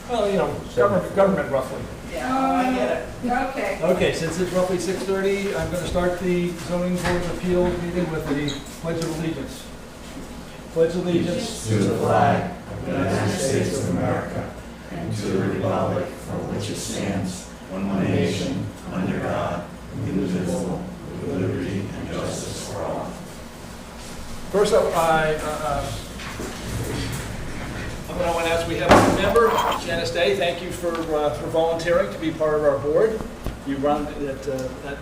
Well, you know, government roughly. Yeah, I get it. Okay. Okay, since it's roughly 6:30, I'm going to start the zoning board of appeals meeting with the Pledge of Allegiance. Pledge allegiance To the flag of the United States of America and to the republic for which it stands, one nation, under God, indivisible, with liberty and justice for all. First up, I'm going to ask, we have a member, Janice Day. Thank you for volunteering to be part of our board. You run, that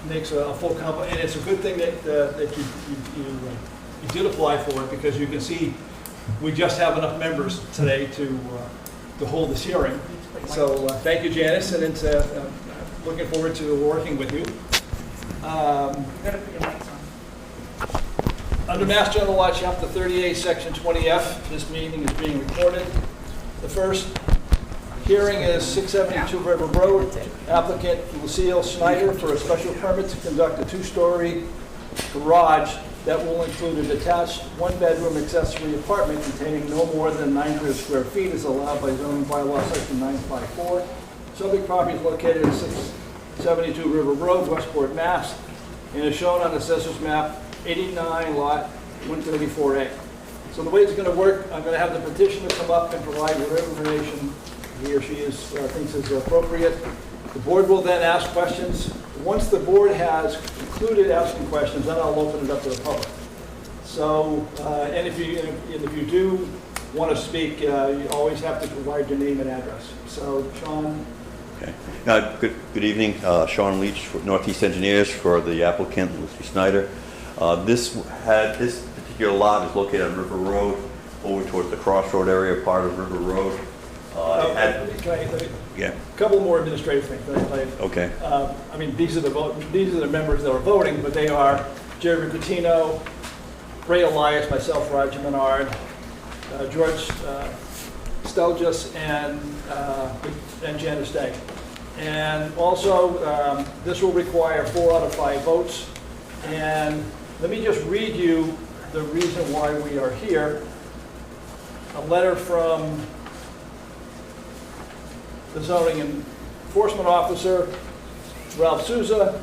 makes a full complement, and it's a good thing that you did apply for it, because you can see we just have enough members today to hold this hearing. So thank you, Janice, and it's looking forward to working with you. Gotta put your mics on. Under Mass General Law, Chapter 38, Section 20F, this meeting is being recorded. The first hearing is 672 River Road. Applicant Lucille Snyder for a special permit to conduct a two-story garage that will include a detached one-bedroom accessory apartment containing no more than 900 square feet as allowed by zoning bylaw Section 954. Subject property is located at 672 River Road, Westport, Mass. And is shown on Assessor's Map 89, Lot 134A. So the way it's going to work, I'm going to have the petitioner come up and provide whatever information he or she thinks is appropriate. The board will then ask questions. Once the board has concluded asking questions, then I'll open it up to the public. So, and if you do want to speak, you always have to provide your name and address. So, Sean. Okay. Good evening. Sean Leach, Northeast Engineers, for the applicant, Lucy Snyder. This particular lot is located on River Road, over towards the crossroad area, part of River Road. Yeah. A couple more administrative things. Okay. I mean, these are the members that are voting, but they are Jerry Patino, Ray Elias, myself, Roger Menard, George Stelgis, and Janice Day. And also, this will require 4 out of 5 votes. And let me just read you the reason why we are here. A letter from the zoning enforcement officer, Ralph Souza.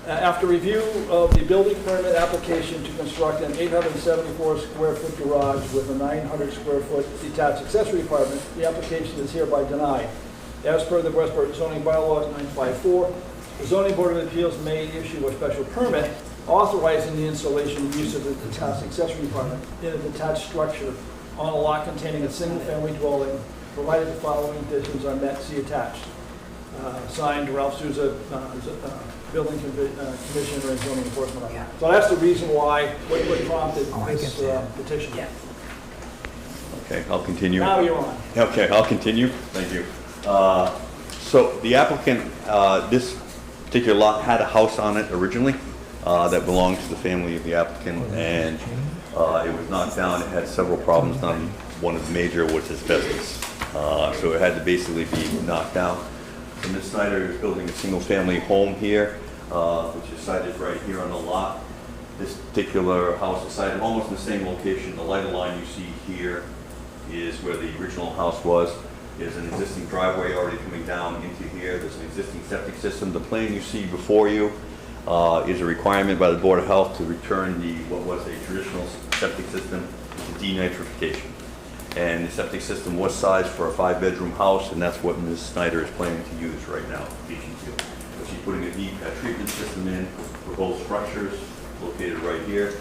After review of the building permit application to construct an 874 square foot garage with a 900 square foot detached accessory apartment, the application is hereby denied. As per the Westport zoning bylaws 954, the zoning board of appeals may issue a special permit authorizing the installation and use of the detached accessory apartment in a detached structure on a lot containing a single family dwelling, provided the following conditions are met, see attached. Signed, Ralph Souza, Building Commissioner and Zoning Enforcement Officer. So that's the reason why, what prompted this petition. Yeah. Okay, I'll continue. Now you're on. Okay, I'll continue. Thank you. So the applicant, this particular lot had a house on it originally that belonged to the family of the applicant, and it was knocked down. It had several problems. One of the major was asbestos. So it had to basically be knocked down. So Ms. Snyder is building a single-family home here, which is sited right here on the lot. This particular house is sited almost in the same location. The lighter line you see here is where the original house was. There's an existing driveway already coming down into here. There's an existing septic system. The plan you see before you is a requirement by the Board of Health to return what was a traditional septic system to denitrification. And the septic system was sized for a 5-bedroom house, and that's what Ms. Snyder is planning to use right now, Beacon Field. So she's putting a deep treatment system in for both structures, located right here.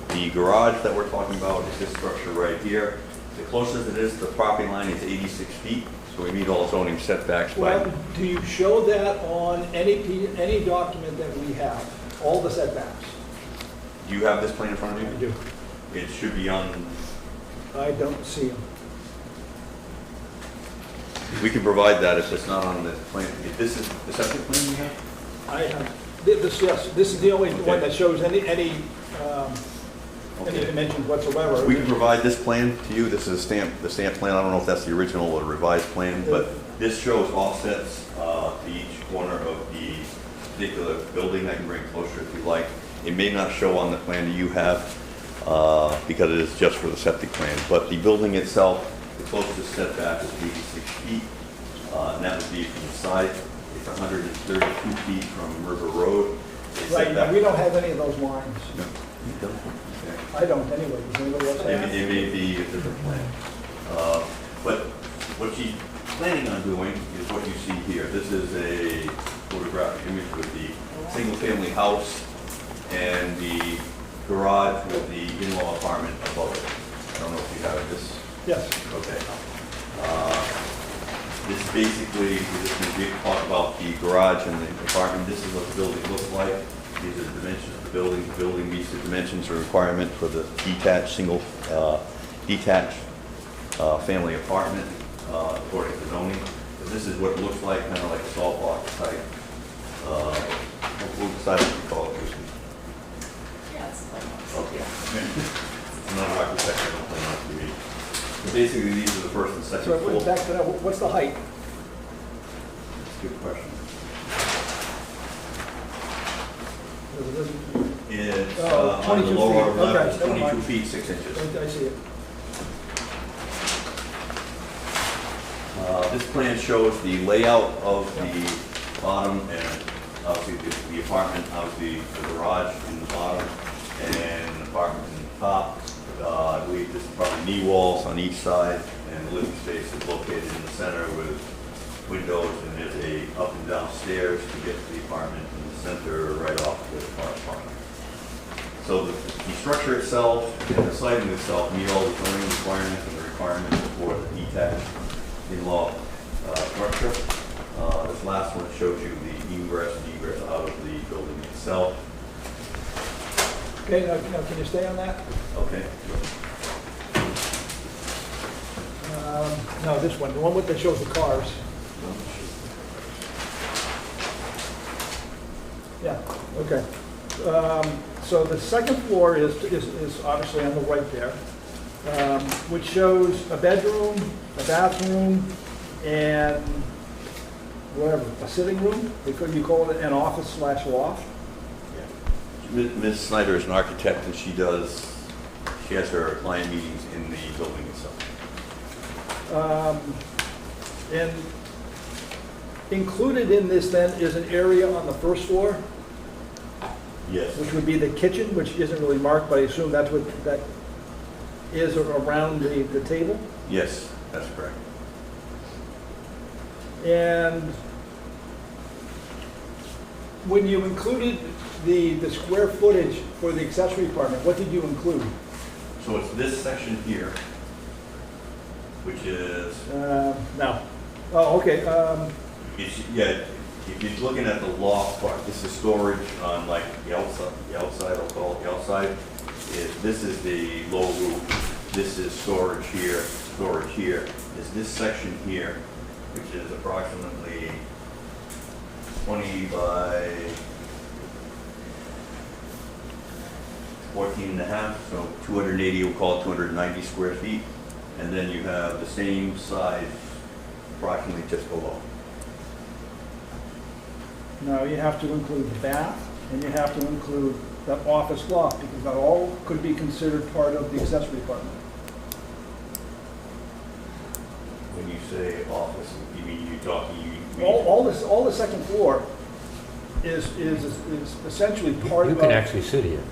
The garage that we're talking about is this structure right here. The closest it is to the property line is 86 feet, so we meet all zoning setbacks. Well, do you show that on any document that we have, all the setbacks? Do you have this plan in front of you? I do. It should be on. I don't see them. We can provide that if it's not on the plan. If this is the septic plan you have? I have, this, yes, this is the only one that shows any dimensions whatsoever. We can provide this plan to you. This is the stamp plan. I don't know if that's the original or revised plan, but this shows offsets to each corner of the particular building. I can bring it closer if you like. It may not show on the plan that you have because it is just for the septic plan, but the building itself The closest setback is 86 feet, and that would be from the side. It's 132 feet from River Road. The Right, setback- we don't have any of those lines. No, you don't? Okay. I don't anyway. Does anybody else It have? may be a different plan. But what she's planning on doing is what you see here. This is a photographic image with the single-family house and the garage with the in-law apartment above it. I don't know if you have this. Yes. Okay. This basically, we're just going to talk about the garage and the apartment. This is what the building looks like. These are the dimensions of the building. The building meets the dimensions or requirement for the detached, detached family apartment according to zoning. So this is what it looks like, kind of like a salt box type. What side do you call it, Lucy? Okay. I'm not an architect, I don't plan on to be. But basically, these are the first and second So floor. back to that, what's the height? That's a good question. It doesn't- It's Oh, on the 22 lower feet. order level, Okay, it's never 22 mind. feet, 6 inches. I see it. This plan shows the layout of the bottom and obviously the apartment, obviously the garage in the bottom and an apartment in the top. I believe this is probably knee walls on each side and the living space is located in the center with windows and there's a up and down stairs to get to the apartment in the center right off the apartment. So the structure itself and the siding itself meet all the zoning requirements and the requirements for the detached in-law structure. This last one shows you the ingress and egress out of the building itself. Okay, now can you stay on that? Okay. No, this one, the one that shows the cars. Yeah, okay. So the second floor is obviously on the right there, which shows a bedroom, a bathroom, and whatever, a sitting room? You call it an office slash loft? Ms. Snyder is an architect and she has her client meetings in the building itself. And included in this then is an area on the first floor, Yes. which would be the kitchen, which isn't really marked, but I assume that's what that is around the table. Yes, that's correct. And when you included the square footage for the accessory apartment, what did you include? So it's this section here, which is, No. Oh, okay. if you're looking at the loft part, this is storage on like the outside, I'll call it the outside. This is the low roof, this is storage here, is this section here, which is approximately 20 by 14 and a half, so 280, we'll call it 290 square feet. And then you have the same size approximately just below. No, you have to include the bath, and you have to include the office loft, because that all could be considered part of the accessory apartment. When you say office, you mean you're talking, All the second floor is essentially part of. You can actually sit here.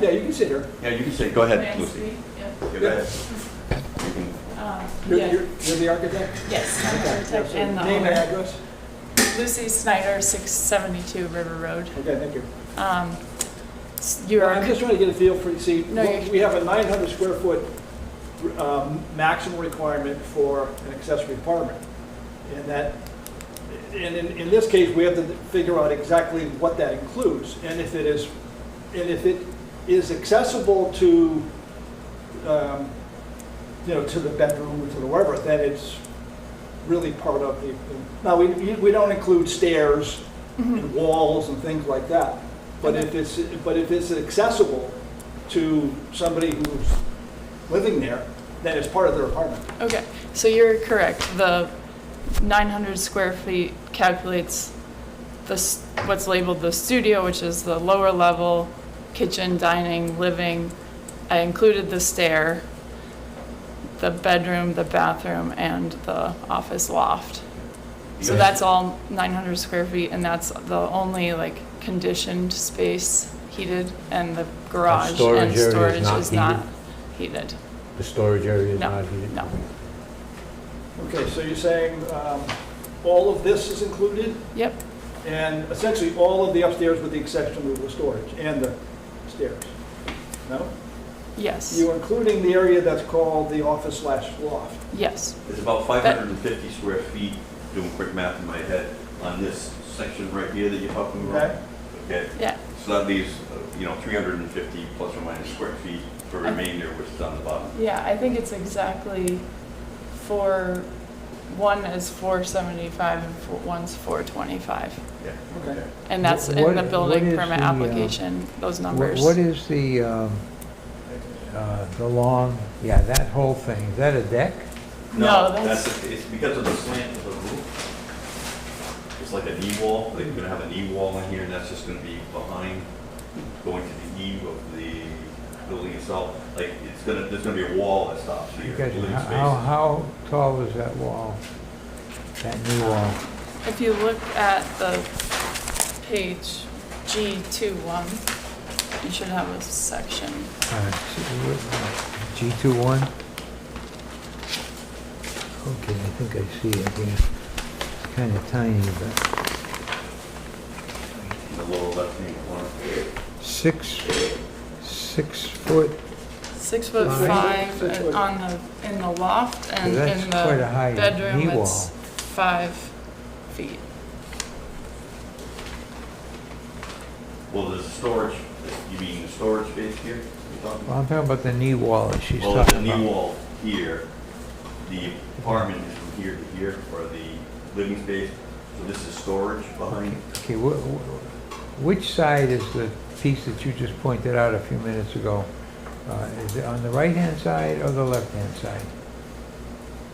Yeah, you can sit here. Yeah, you can say, go ahead, May I Lucy. speak? Yeah. Yeah, go ahead. You can- You're the architect? Yes, I'm the architect So and the Name and owner. address? Lucy Snyder, 672 River Road. Okay, thank you. You I'm are, just trying to get a feel for, see, No, you- we have a 900 square foot maximum requirement for an accessory apartment. And that, and in this case, we have to figure out exactly what that includes. And if it is accessible to, to the bedroom or to the wherever, then it's really part of the, now, we don't include stairs and walls and things like that. But if it's accessible to somebody who's living there, then it's part of their apartment. okay, so you're correct. The 900 square feet calculates what's labeled the studio, which is the lower level, kitchen, dining, living. I included the stair. the bedroom, the bathroom, and the office loft. So Yes. that's all 900 square feet, and that's the only like conditioned space heated, and the garage storage and area is storage not is not heated. The storage area is No, not heated? no. Okay, so you're saying all of this is included, Yep, and essentially all of the upstairs with the exception of the storage and the stairs? No? yes, You're including the area that's called the office/loft. yes, It's about 550 square feet, doing quick math in my head, on this section right here that you're talking about. Okay. Okay, yeah. so that leaves, 350 plus or minus square feet for remainder, which is on the bottom. Yeah, I think it's exactly one is 475 and one's 425. Yeah. Okay. And that's in What- the what building is permit the, application, those numbers. What is the long, yeah, that whole thing, is that a deck? No, that's- It's because of the slant of the roof. It's like a knee wall, like you're gonna have a knee wall in here, and that's just gonna be behind, going to the eve of the building itself. Like, there's gonna be a wall that stops here. Because living space. how tall is that wall? That new wall? If you look at the page G21, you should have a section. G21? Okay, I think I see it here. It's kind of tiny, but The lower left-hand corner. 6 foot, 6'5" 6 foot. in the loft, and that's in quite a the high bedroom knee wall. it's 5 feet. Well, there's storage, you mean the storage space here? You're talking Well, I'm talking about the knee wall that she's Well, there's a talking knee about. wall here, the apartment is from here to here, or the living space, so this is storage behind. Okay, which side is the piece that you just pointed out a few minutes ago? Is it on the right-hand side or the left-hand side?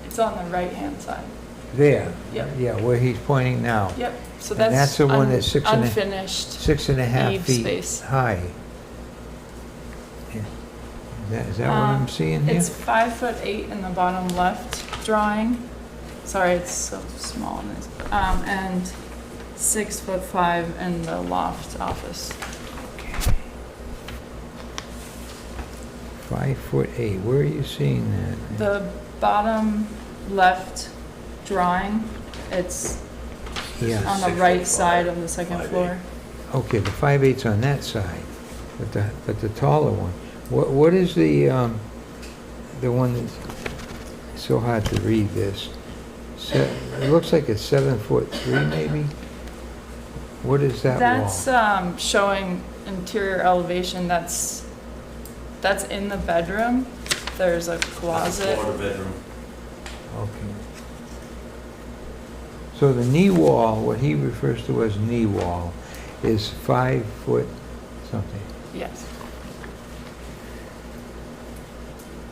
It's on the right-hand side. There? Yep. Yeah, where he's pointing now. Yep, so And that's the one that's unfinished. 6.5 Eve feet space. high. Yeah. Is that what I'm seeing here? It's 5'8" in the bottom left drawing. Sorry, it's so small in this. And 6'5" in the loft office. 5'8", where are you seeing that? The bottom left drawing, it's Yeah, on the 6'5", right side of the second 5'8". floor. okay, the 5'8's on that side, but the taller one. What is the one that's so hard to read this? It looks like it's 7'3" maybe? What is that That's wall? showing interior elevation, that's in the bedroom. There's a That's the closet. floor of the bedroom. Okay. So the knee wall, what he refers to as knee wall, is 5 foot something. Yes.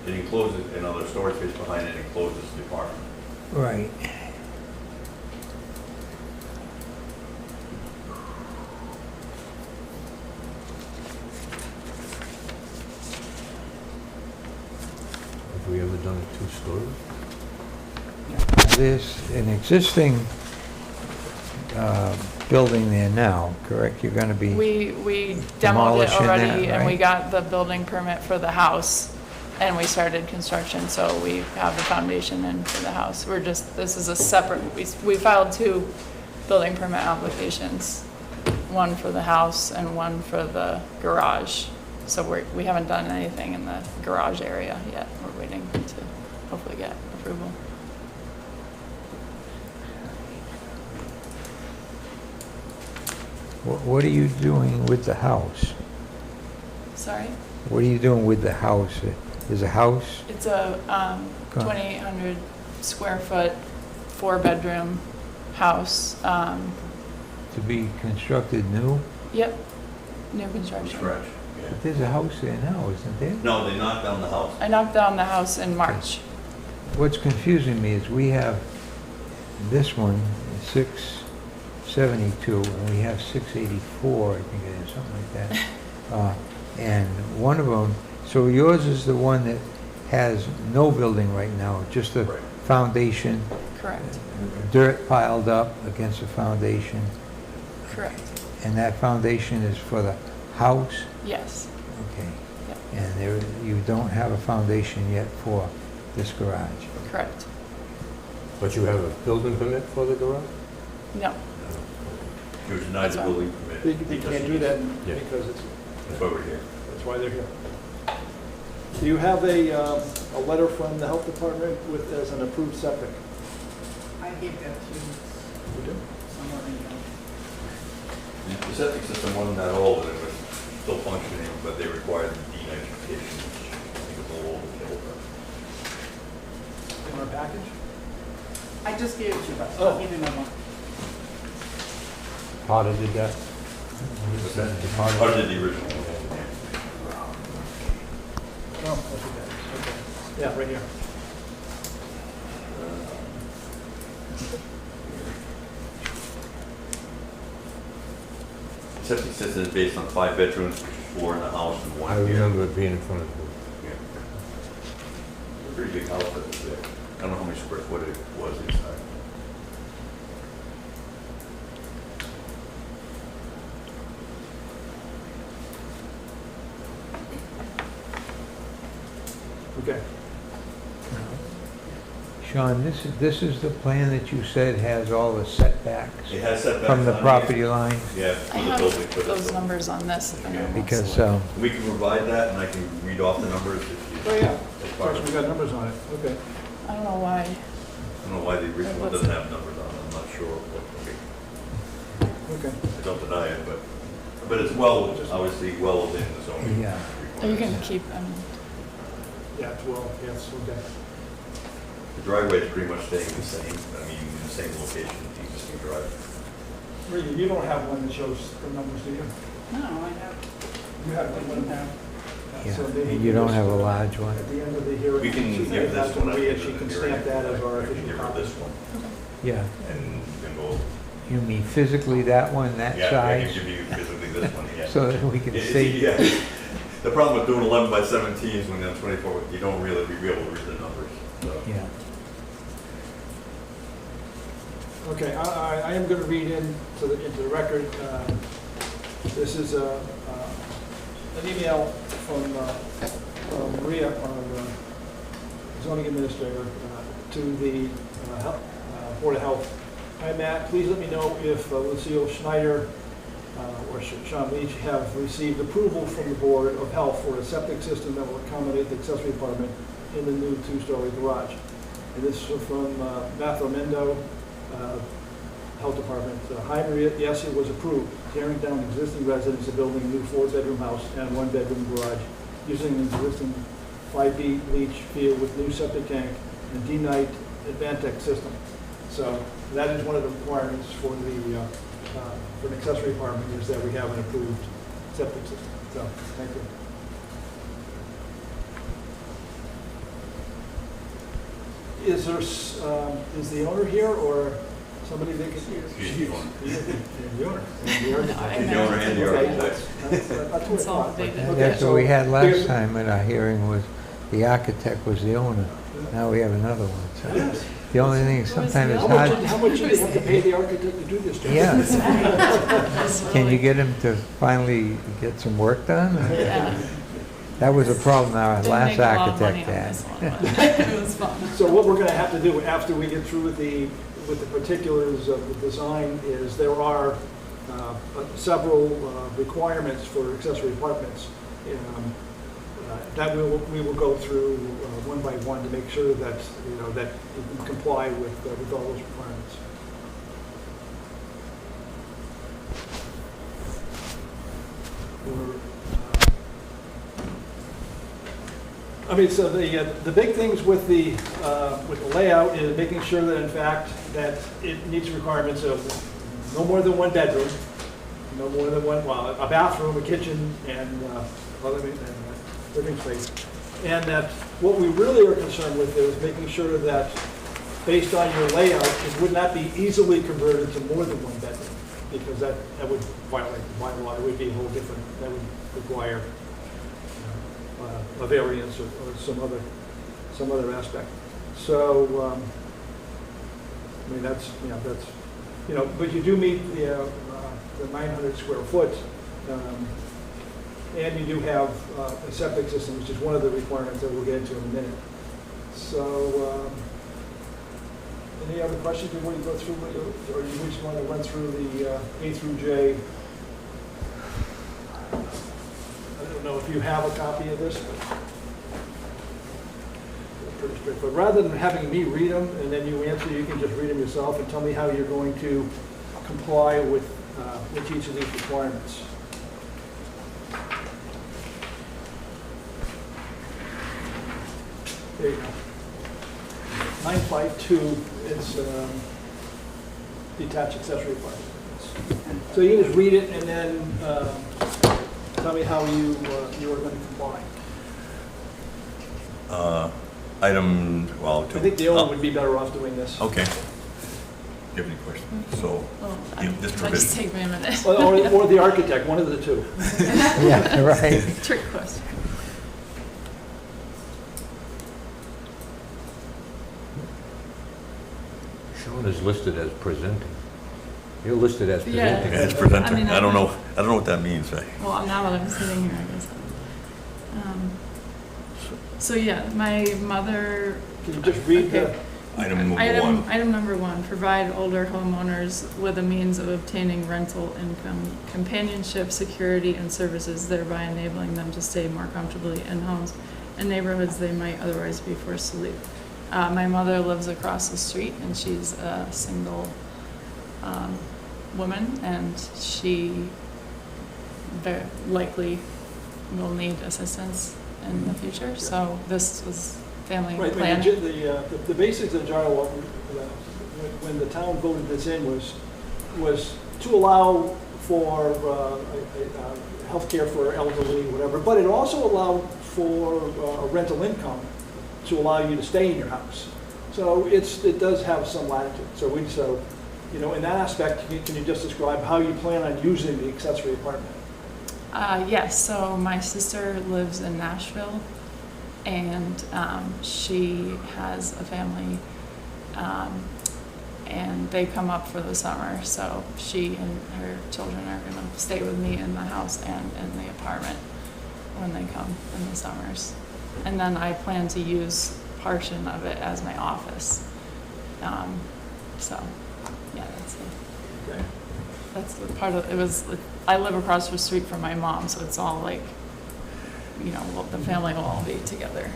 It encloses another storage space behind it, encloses the apartment. Right. Have we ever done a two-story? There's an existing building there now, correct? You're going to be, We demoed it Demolishing that, already, and we right? got the building permit for the house, and we started construction, so we have the foundation in for the house. This is a separate, we filed 2 building permit applications, one for the house and one for the garage. So we haven't done anything in the garage area yet. We're waiting to hopefully get approval. what are you doing with the house? Sorry? What are you doing with the house? Is a house? It's a Go on. 2,800 square foot, 4-bedroom house. To be constructed new? Yep, new From construction. scratch. Yeah. But there's a house there now, isn't there? No, they knocked down the house. I knocked down the house in March. What's confusing me is we have this one, 672, and we have 684, I think it is, something like that. And one of them, so yours is the one that has no building right now, just a Right. foundation, Correct, dirt piled up against the foundation, correct, and that foundation is for the house? yes, Okay. Yep. And there, you don't have a foundation yet for this garage? correct. But you have a building permit for the garage? No, You were denied the That's building They permit. they can't do that Yeah. because That's why we're here. that's why they're here. Do you have a letter from the health department with, as an approved septic? I gave that to You do? someone in The septic system wasn't that old, and it was still functioning, but they required denitrification, which I think was a little overkill. In our package? I just gave it to you, but Oh. I'll give you my one. Potter did that? What's that? The Potter- Part of the original. Oh, that's okay. Okay. Yeah, right here. Septic system is based on 5 bedrooms, 4 in the house and 1 I here. remember it being in front of you. Yeah. A pretty big house that was there. I don't know how many square foot it was inside. Okay. Sean, this is the plan that you said has all the setbacks It has setbacks from the on property here. line? Yeah, I for the have building. for the those building. numbers on this if anyone wants to Because, look. We can provide that, and I can read off the numbers if you. Oh, yeah. as Of part course, of we it. got numbers on it. Okay. I don't know why, I don't know why the original one doesn't have numbers on it, I'm not sure. Okay. I don't deny it, but it's well, obviously well within the zoning. Yeah. or you can keep, Yeah, 12, yes, okay. The driveway is pretty much staying the same, I mean, in the same location, the existing driveway. Maria, you don't have one that shows the numbers, do you? No, I have, You have I one. do have. Yeah, So maybe and you don't just, have a large one? At the end of the hearing. We can she give that's this one, I Maria, can she give can the hearing. stamp that as our I can official give her copy. this one, Yeah. and we can go, You mean physically that one, that yeah, I size? can give you physically this one, yeah. So that we can It's- see? yeah. The problem with doing 11 by 17s when you're on 24, you don't really be able to read the numbers, so. Yeah. Okay, I am going to read into the record, this is an email from Maria, our zoning administrator, to the Board of Health. Hi, Matt, please let me know if Lucille Schneider or Sean Leach have received approval from the Board of Health for a septic system that will accommodate the accessory apartment in the new two-story garage. And this is from Beth Ormendo, Health Department. Hi, Maria, yes, it was approved. Tearing down existing residence and building a new 4-bedroom house and 1-bedroom garage using an existing 5B leach field with new septic tank and D-Night Advantech system. So that is one of the requirements for an accessory apartment, is that we have an approved septic system. So, thank you. Is the owner here or somebody that can? She's the owner. The owner. No, I The owner and the Okay. architect. That's what I thought. Consolidated. That- Okay, That's what we so had there's- last time at our hearing was the architect was the owner. Now we have another one. So Yes. the only thing is sometimes it's How much hard. did you have to pay the architect to do this? job? Yeah. Can you get him to finally get some work done? Yeah. That was a problem our Didn't last make a lot of architect money on had. this one, but it was fun. So what we're going to have to do after we get through with the particulars of the design is there are several requirements for accessory apartments that we will go through one by one to make sure that, that we can comply with all those requirements. So the big things with the layout is making sure that in fact that it meets requirements of no more than 1 bedroom, no more than a bathroom, a kitchen, and living space. And that what we really are concerned with is making sure that based on your layout, it would not be easily converted to more than 1 bedroom, because that would violate the bylaw. It would be a whole different, that would require a variance or some other some other aspect. So, I mean, that's, but you do meet the 900 square foot, and you do have a septic system, which is one of the requirements that we'll get into in a minute. So, any other questions before you go through, or you just want to run through the A through J? I don't know if you have a copy of this, but it's pretty straightforward. Rather than having me read them and then you answer, you can just read them yourself and tell me how you're going to comply with each of these requirements. There you go. 952 is detached accessory apartment. So you can just read it and then tell me how you are going to comply. I think the owner would be better off doing this. Okay. Do you have any questions? So, Well, this just provision. take me a minute. Or the architect, one of the two. Yeah, right. Trick question. Sean is listed as presenting. You're listed as Yeah. presenting. Yeah, it's presenting. I mean, I don't know what that means. Well, now that I'm sitting here, I guess. So yeah, my mother. Can you just read the, Okay. Item number one. Item number one, provide older homeowners with a means of obtaining rental income, companionship, security, and services, thereby enabling them to stay more comfortably in homes and neighborhoods they might otherwise be forced to leave. My mother lives across the street, and she's a single woman, and she very likely will need assistance in the future. So this was family right, plan. the basics of the general law, when the town voted this in was to allow for healthcare for elderly, whatever, but it also allowed for a rental income to allow you to stay in your house. So it does have some latitude. So in that aspect, can you just describe how you plan on using the accessory apartment? Yes, so my sister lives in Nashville, and she has a family, and they come up for the summer. So she and her children are going to stay with me in the house and in the apartment when they come in the summers. And then I plan to use a portion of it as my office. So, yeah, that's it. Okay. That's the part of it. I live across the street from my mom, so it's all like, the family will all be together.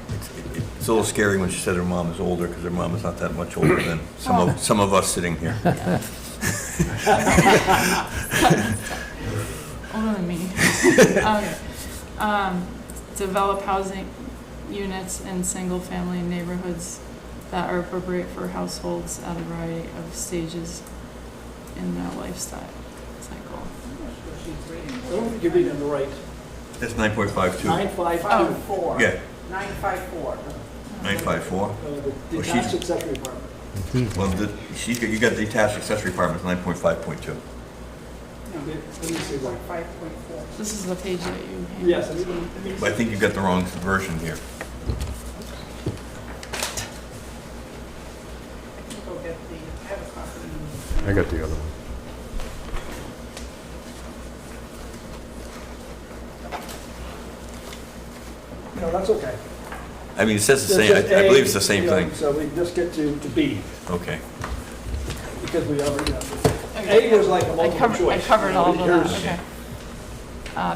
It's a little scary when she said her mom is older, because her mom is not that much older than some of us sitting here. Yeah. Older than me. Develop housing units in single-family neighborhoods that are appropriate for households at a variety of stages in their lifestyle cycle. I don't think you're reading them right. That's 9.52. 952. 4. Yeah, 954. 954. The detached accessory apartment. Well, you got detached accessory apartments, 9.5.2. No, Let me see what. 5.4. This is the page that you handed. Yes. to me. But I think you got the wrong version here. Go get I have a copy. I got the other one. No, that's okay. I mean, it says the It's same, just I A, believe it's the same thing. So we just get to B, Okay. because we already, Okay. A was like a I multiple choice. covered all of that, Yours- okay.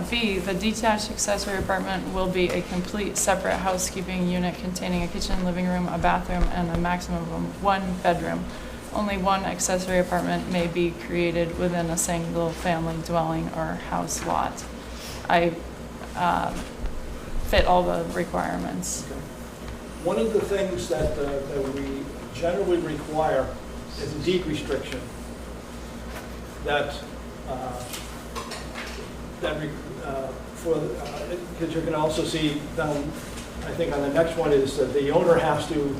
B, the detached accessory apartment will be a complete separate housekeeping unit containing a kitchen, living room, a bathroom, and a maximum of one bedroom. Only one accessory apartment may be created within a single-family dwelling or house lot. I fit all the requirements. Okay. One of the things that we generally require is a deed restriction because you can also see down, I think on the next one is that the owner has to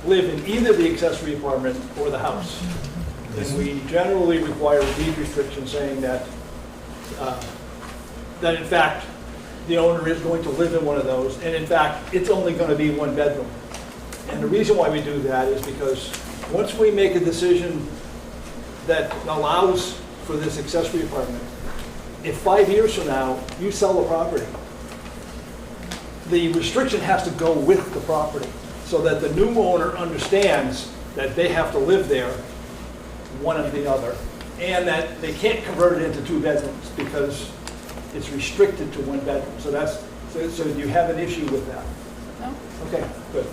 live in either the accessory apartment or the house. And we generally require a deed restriction saying that in fact, the owner is going to live in one of those, and in fact, it's only going to be one bedroom. And the reason why we do that is because once we make a decision that allows for this accessory apartment, if 5 years from now, you sell the property, the restriction has to go with the property so that the new owner understands that they have to live there, one or the other, and that they can't convert it into 2 bedrooms because it's restricted to 1 bedroom. So so you have an issue with that. No? Okay, good.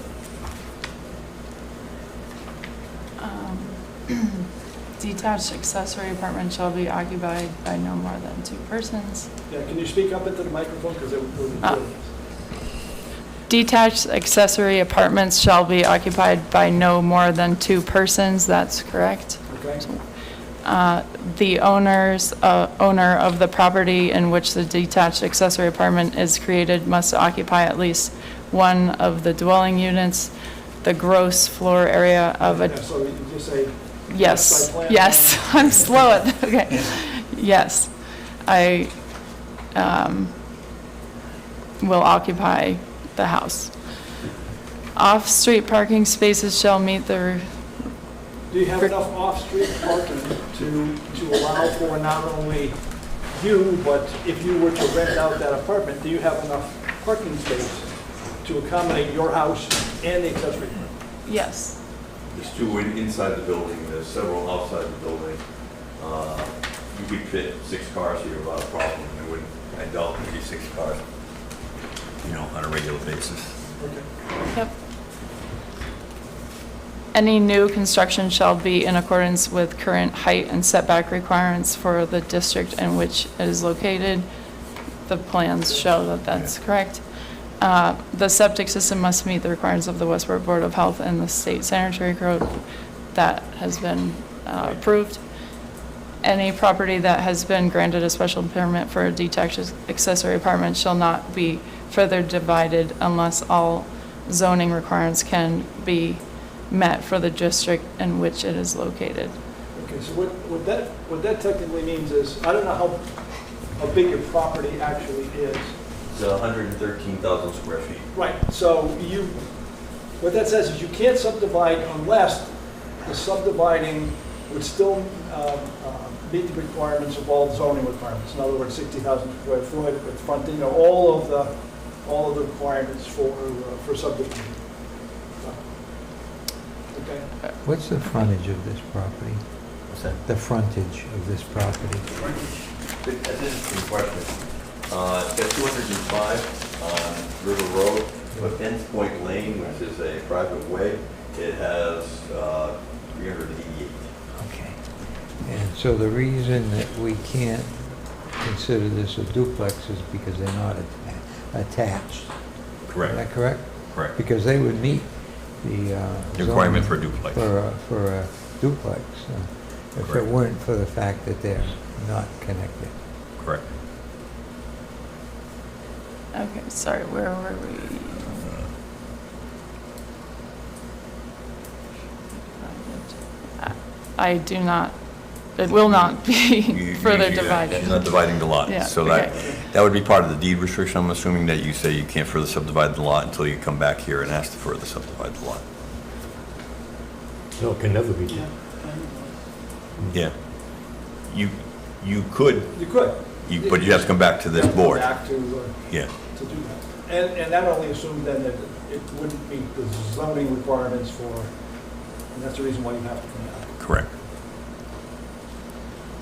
Detached accessory apartment shall be occupied by no more than 2 persons. Yeah, can you speak up into the microphone because it will be Ah. good. Detached accessory apartments shall be occupied by no more than 2 persons, that's correct. Okay? The owner of the property in which the detached accessory apartment is created must occupy at least one of the dwelling units. The gross floor area of a Yeah, so you just say, Yes, Site plan? yes, I'm slow at, okay. Yes, I will occupy the house. Off-street parking spaces shall meet the, do you have enough off-street parking to allow for not only you, but if you were to rent out that apartment, do you have enough parking space to accommodate your house and the accessory apartment? yes, There's 2 inside the building, there's several outside the building. You could fit 6 cars here without a problem. I doubt there'd be 6 cars, on a regular basis. Okay. yep. Any new construction shall be in accordance with current height and setback requirements for the district in which it is located. The plans show that that's correct. The septic system must meet the requirements of the Westport Board of Health and the State Sanitary Code. That has been approved. Any property that has been granted a special permit for a detached accessory apartment shall not be further divided unless all zoning requirements can be met for the district in which it is located. Okay, so what that technically means is, I don't know how big your property actually is. It's 113,000 square feet. Right, so what that says is you can't subdivide unless the subdividing would still meet the requirements of all zoning requirements. In other words, 60,000 square foot with fronting, all of the requirements for subdivision. Okay. What's the frontage of this property? What's that? The frontage of this property? That's an interesting question. It's got 205 on River Road, but Ends Point Lane, which is a private way, it has 388. Okay. And so the reason that we can't consider this a duplex is because they're not attached. Is that correct? Correct. Because they would meet the The requirement zoning for a duplex. For a duplex, if it Correct. weren't for the fact that they're not connected. Correct. Okay, sorry, where were we? I do not, it will not be further divided. She's not dividing the lot. Yeah, So okay. that would be part of the deed restriction, I'm assuming, that you say you can't further subdivide the lot until you come back here and ask to further subdivide the lot. No, it can never be done. Yeah. You could, You could. but you have to come back to this board. Back to Yeah. do that. And that only assumed then that it wouldn't meet the zoning requirements and that's the reason why you have to come back. Correct.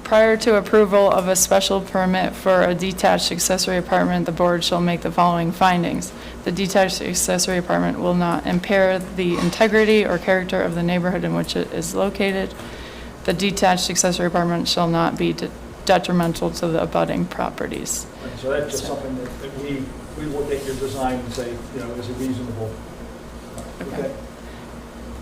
Prior to approval of a special permit for a detached accessory apartment, the board shall make the following findings. The detached accessory apartment will not impair the integrity or character of the neighborhood in which it is located. The detached accessory apartment shall not be detrimental to the abutting properties. Right, so that's just something that we look at your design and say, is it reasonable? Okay.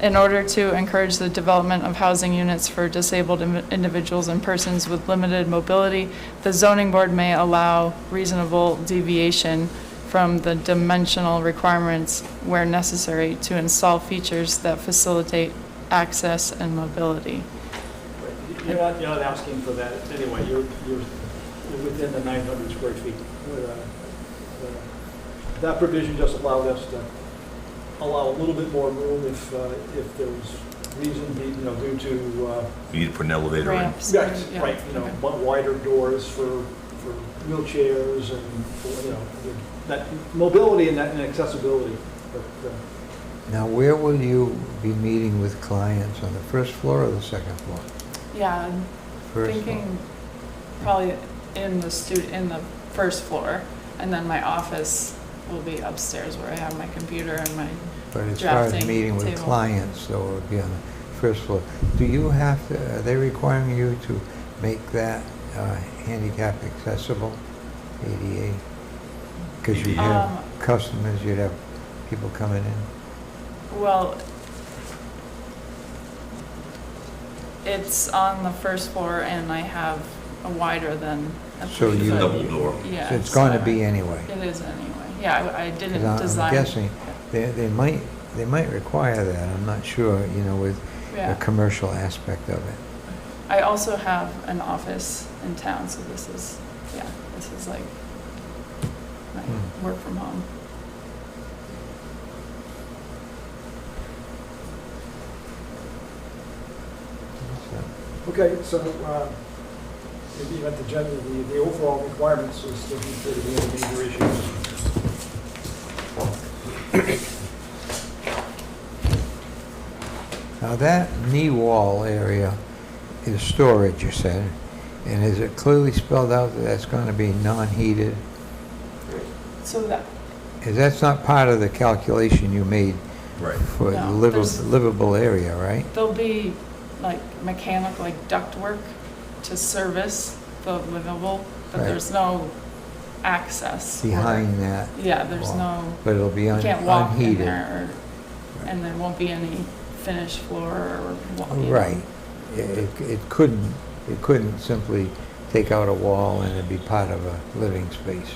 In order to encourage the development of housing units for disabled individuals and persons with limited mobility, the zoning board may allow reasonable deviation from the dimensional requirements where necessary to install features that facilitate access and mobility. You're not asking for that anyway. You're within the 900 square feet. That provision just allowed us to allow a little bit more room if there was reason, due to, You need to put an elevator in. Ramps. right, Yeah, right, okay. wider doors for wheelchairs and, that mobility and accessibility. But, Now, where will you be meeting with clients, on the first floor or the second floor? Yeah, I'm First floor. thinking probably in the first floor, and then my office will be upstairs where I have my computer and my, But as far as drafting meeting with table. clients, though, it would be on the first floor. Do you have to, are they requiring you to make that handicap accessible, ADA? Because you have customers, you'd have people coming in. well, it's on the first floor and I have a wider than a So you- 3-foot. Double door. Yeah. So it's going to so be anyway. It is anyway. Yeah, I 'Cause didn't I'm design. guessing they might require that, I'm not sure, with the Yeah. commercial aspect of it. I also have an office in town, so this is like my work from home. okay, so, maybe at the overall requirements is to be any major issues. Now, that knee wall area is storage, you said, and is it clearly spelled out that that's going to be non-heated? So that, Because that's not part of the calculation you made Right. for No, there's- livable area, right? there'll be like mechanical, like ductwork to service the livable, but Right. there's no access. or- Behind that, Yeah, there's wall. no, but it'll be you can't walk in unheated. there, and there won't be any finished floor or. Right. It couldn't simply take out a wall and it'd be part of a living space.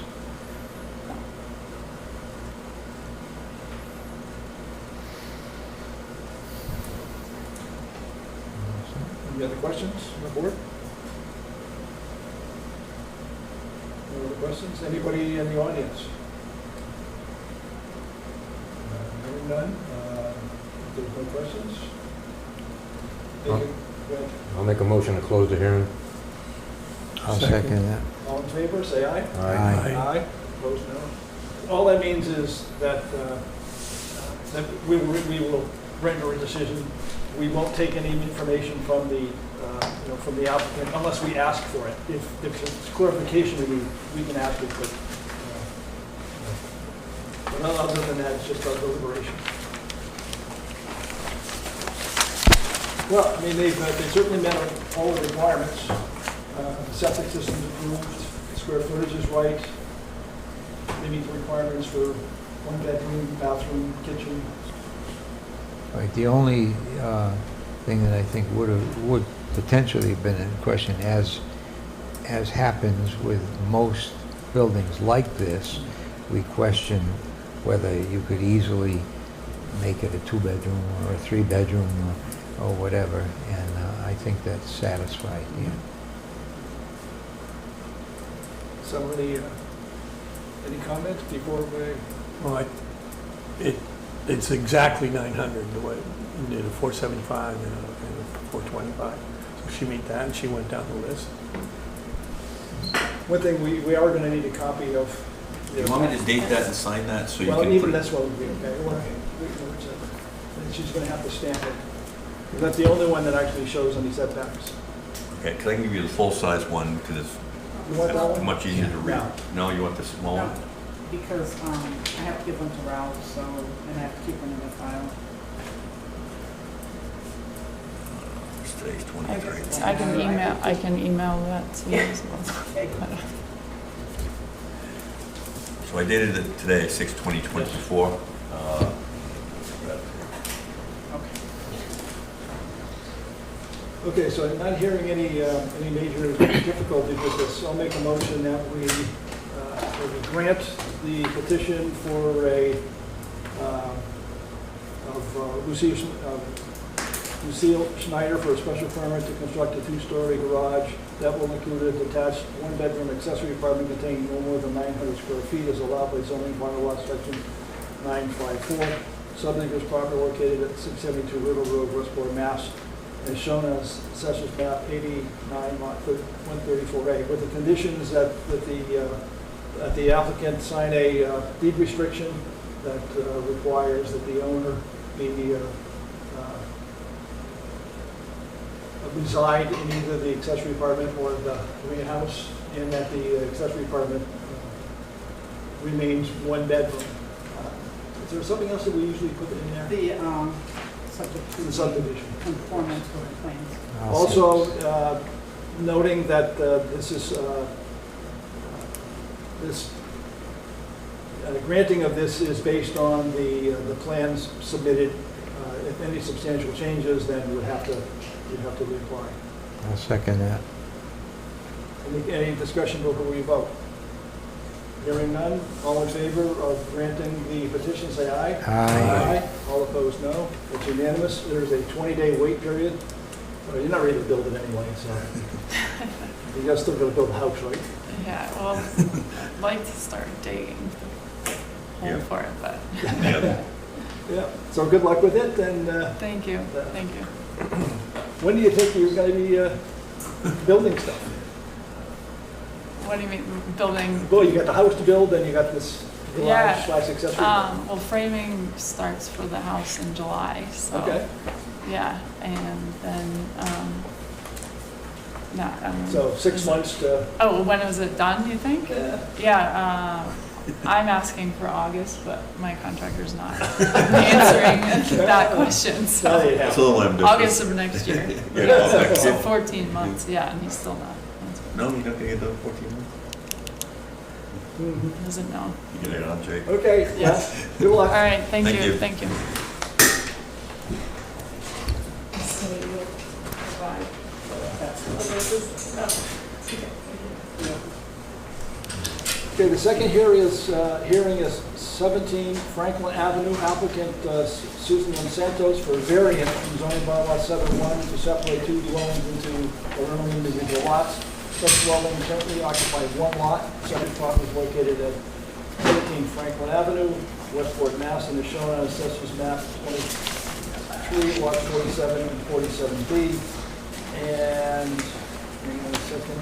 Any other questions on the board? No other questions? Anybody in the audience? Hearing none, if there's no questions? David, go ahead. I'll make a motion to close the hearing. I'll second that. All in favor, say aye. Aye. Aye. Opposed, no. All that means is that, that we will render a decision. We won't take any information from the, from the applicant unless we ask for it. If it's clarification, we can ask it, but other than that, it's just our deliberation. Well, I mean, they certainly met all the requirements. The septic system's approved, the square footage is right. They meet the requirements for one bedroom, bathroom, kitchen. Right, the only thing that I think would potentially have been in question, as happens with most buildings like this, we question whether you could easily make it a 2-bedroom or a 3-bedroom or whatever, and I think that's satisfied, yeah. Somebody, any comments before we? Well, it's exactly 900, the way, you did a 475 and a 425. So she meet that, and she went down the list. One thing, we are gonna need a copy of. You want me to date that and sign that so you Well, can even put it? this one would be okay. And she's gonna have to stamp it. That's the only one that actually shows any setbacks. Okay, because I can give you the full-size one because it's You want that one? much easier to read. No. No, you want the small No, one? because I have to give them to Ralph, so, and I have to keep them in the file. Today's 23. I can email that to you as well. Okay. So I dated it today, 6/20/24. Okay, so I'm not hearing any major difficulty with this. I'll make a motion that we grant the petition for Lucille Schneider for a special permit to construct a 2-story garage that will include a detached 1-bedroom accessory apartment containing no more than 900 square feet as allowed by zoning bylaw section 954, subdivision property located at 672 River Road, Westport, Mass. As shown as Assessor's Map 89, Lot 134A, with the conditions that the applicant sign a deed restriction that requires that the owner be reside in either the accessory apartment or the greenhouse, and that the accessory apartment remains one bedroom. Is there something else that we usually put in there? The, subject to The subdivision. conformance with the plans. Also, noting that granting of this is based on the plans submitted. If any substantial changes, then you'd have to reapply. I'll second that. Any discussion before we vote? Hearing none, all in favor of granting the petition, say aye. Aye. All opposed, no. It's unanimous. There's a 20-day wait period. You're not ready to build it anyway, so you guys still got to build a house, right? Yeah, well, I'd like to start digging hole Yeah. for it, but Yeah. Yeah. So good luck with it, and thank you, thank you. when do you think you're going to be building stuff? What do you mean, building? Well, you got the house to build, then you got this Yeah. garage / accessory. Well, framing starts for the house in July, so. Okay. Yeah, and then, So 6 months to. Oh, when is it done, you think? Yeah. Yeah, I'm asking for August, but my contractor's not answering that question, Now so. you have That's a little ambitious. August of next year. Yeah. So 14 months, yeah, and he's still not answering. No, you're not gonna get done in 14 months? Mhm. Doesn't know. You get it on, Jake. Okay, yeah. Good luck. All right, thank Thank you, you. thank you. So you will provide. Okay, the second hearing is 17 Franklin Avenue, applicant Susan Lynn Santos for variance from zoning bylaw 7-1 to separate two dwellings into original individual lots. Such dwelling currently occupies one lot. Subject property is located at 13 Franklin Avenue, Westport, Mass. And is shown on Assessor's Map 23, Lot 47 and 47B. And, hang on a second.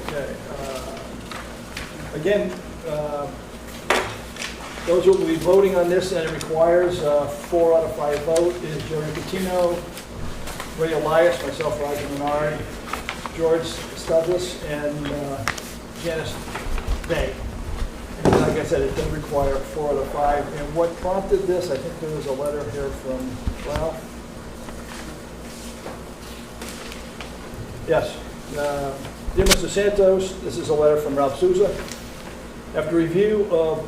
Okay. Again, those who will be voting on this, and it requires 4 out of 5 vote, is Jerry Catino, Ray Elias, myself, Roger Menard, George Studless, and Janice Bay. And like I said, it does require 4 out of 5. And what prompted this, I think there was a letter here from Ralph. Yes. Dear Mr. Santos, this is a letter from Ralph Souza. After review of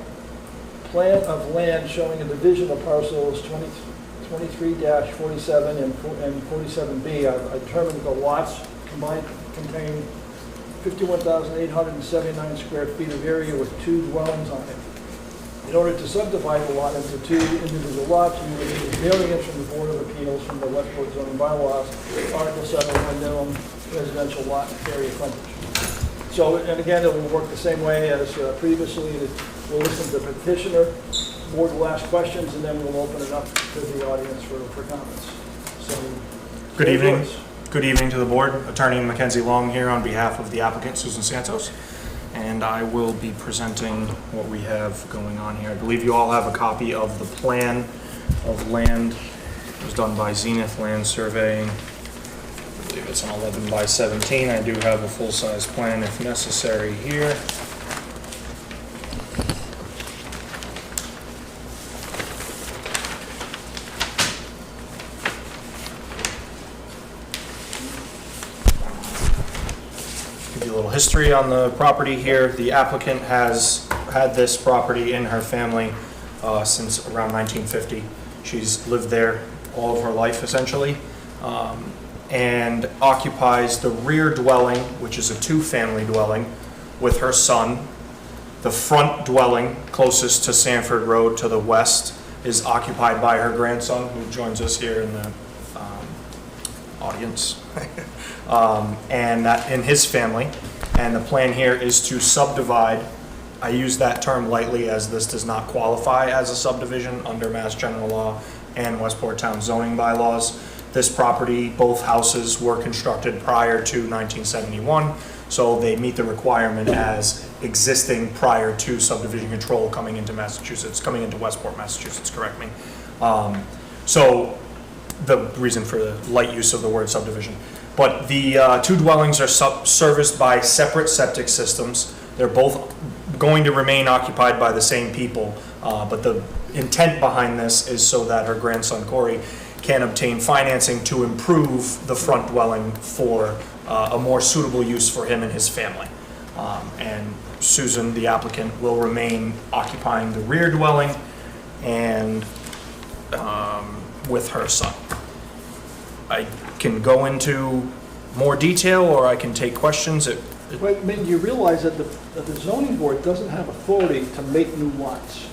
plan of land showing a division of parcels 23-47 and 47B, I determined the lots combined contain 51,879 square feet of area with 2 dwellings on it. In order to subdivide the lot into 2 individual lots, you would need a variance from the Board of Appeals from the Westport zoning bylaws, Article 7, minimum residential lot area frontage. So, and again, it will work the same way as previously. We'll listen to the petitioner, board will ask questions, and then we'll open it up to the audience for comments. So, Good floor evening. is yours. Good evening to the board. Attorney Mackenzie Long here on behalf of the applicant Susan Santos. And I will be presenting what we have going on here. I believe you all have a copy of the plan of land. It was done by Zenith Land Surveying. I believe it's an 11 by 17. I do have a full-size plan if necessary here. Give you a little history on the property here. The applicant has had this property in her family since around 1950. She's lived there all of her life, essentially, and occupies the rear dwelling, which is a 2-family dwelling, with her son. The front dwelling, closest to Sanford Road to the west, is occupied by her grandson, who joins us here in the audience, and that in his family. And the plan here is to subdivide. I use that term lightly as this does not qualify as a subdivision under Mass General Law and Westport Town zoning bylaws. This property, both houses were constructed prior to 1971, so they meet the requirement as existing prior to subdivision control coming into Massachusetts, coming into Westport, Massachusetts, correct me. So the reason for the light use of the word subdivision. But the two dwellings are serviced by separate septic systems. They're both going to remain occupied by the same people, but the intent behind this is so that her grandson Corey can obtain financing to improve the front dwelling for a more suitable use for him and his family. And Susan, the applicant, will remain occupying the rear dwelling and with her son. I can go into more detail, or I can take questions. But, I mean, you realize that the zoning board doesn't have authority to make new lots.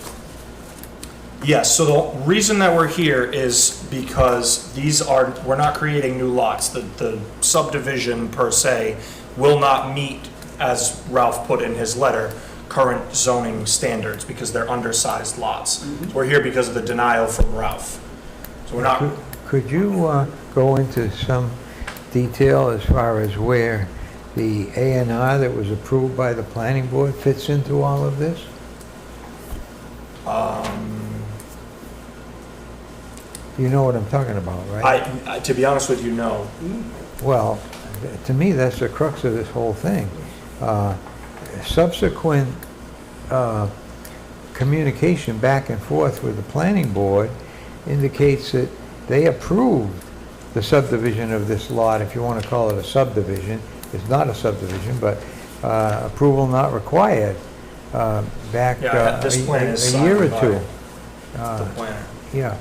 Yes, so the reason that we're here is because we're not creating new lots. The subdivision per se will not meet, as Ralph put in his letter, current zoning standards because they're undersized lots. So we're here because of the denial from Ralph. So we're not. Could you go into some detail as far as where the A&R that was approved by the planning board fits into all of this? You know what I'm talking about, right? I to be honest with you, no. Well, to me, that's the crux of this whole thing. Subsequent communication back and forth with the planning board indicates that they approved the subdivision of this lot, if you want to call it a subdivision. It's not a subdivision, but approval not required back this plan is a year or signed two. by the planner. Yeah,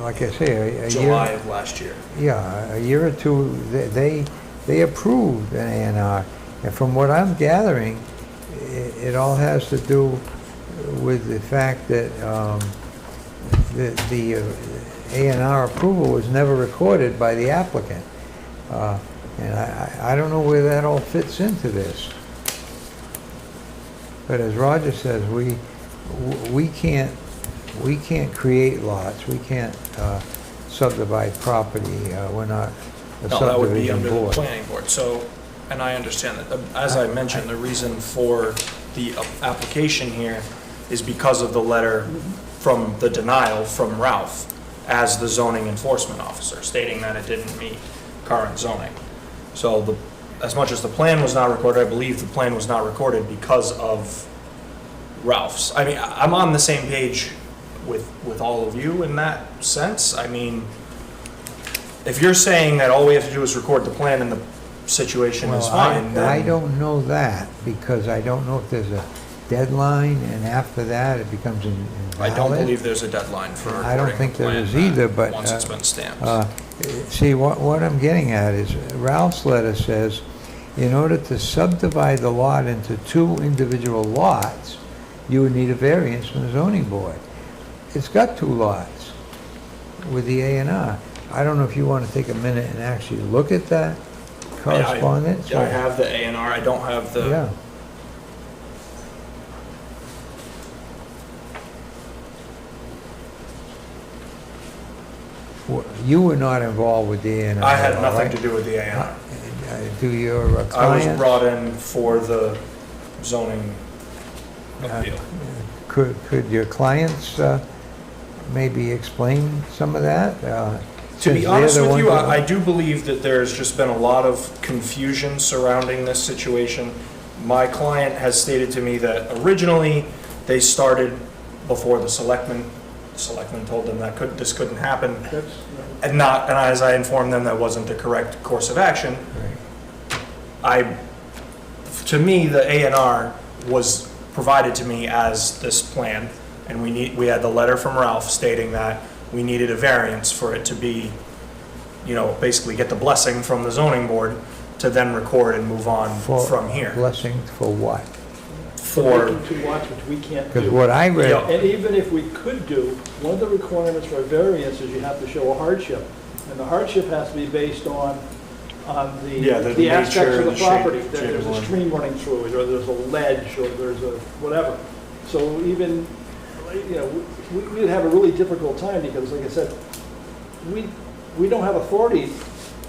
like I say, a year. July of last year. Yeah, a year or two, they approved an A&R. And from what I'm gathering, it all has to do with the fact that the A&R approval was never recorded by the applicant. And I don't know where that all fits into this. But as Roger says, we can't create lots. We can't subdivide property. We're not a No, that would be subdivision under the board. planning board. So, and I understand that. As I mentioned, the reason for the application here is because of the letter from the denial from Ralph as the zoning enforcement officer, stating that it didn't meet current zoning. So as much as the plan was not recorded, I believe the plan was not recorded because of Ralph's. I mean, I'm on the same page with all of you in that sense. I mean, if you're saying that all we have to do is record the plan and the situation is fine, then... I don't know that, because I don't know if there's a deadline, and after that, it becomes invalid. I don't believe there's a deadline for recording I don't think the plan there is then, either, but... once it's been stamped. See, what I'm getting at is, Ralph's letter says, in order to subdivide the lot into two individual lots, you would need a variance from the zoning board. It's got two lots with the A&R. I don't know if you want to take a minute and actually look at that correspondence? I have the A&R, I don't have the... Yeah. You were not involved with the A&R. I had nothing right? to do with the A&R. Do your clients? I was brought in for the zoning appeal. Could your clients maybe explain some of that? To be since honest they're the with you, ones that- I do believe that there's just been a lot of confusion surrounding this situation. My client has stated to me that originally they started before the selectmen told them that this couldn't happen. And as I informed them, that wasn't the correct course of action. To me, the A&R was provided to me as this plan, and we had the letter from Ralph stating that we needed a variance for it to be, basically get the blessing from the zoning board to then record and move on from here. Blessing for what? For Making two lots, which we can't do. Because what I read, Yeah. And even if we could do, one of the requirements for a variance is you have to show a hardship. And the hardship has to be based on Yeah, the aspects nature, of the the shape- property. That shape there's of a land. stream running through it, or there's a ledge, or there's a whatever. So even, you know, we'd have a really difficult time because, like I said, we don't have authority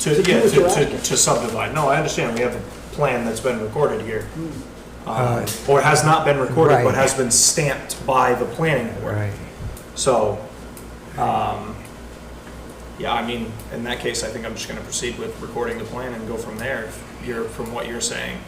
To, to do yeah, what you're to asking. subdivide. No, I understand. We have a plan that's been recorded here. Uh, Or has not been recorded, but right. has been stamped by the planning board. Right. So, yeah, I mean, in that case, I think I'm just gonna proceed with recording the plan and go from there, if you're, from what you're saying.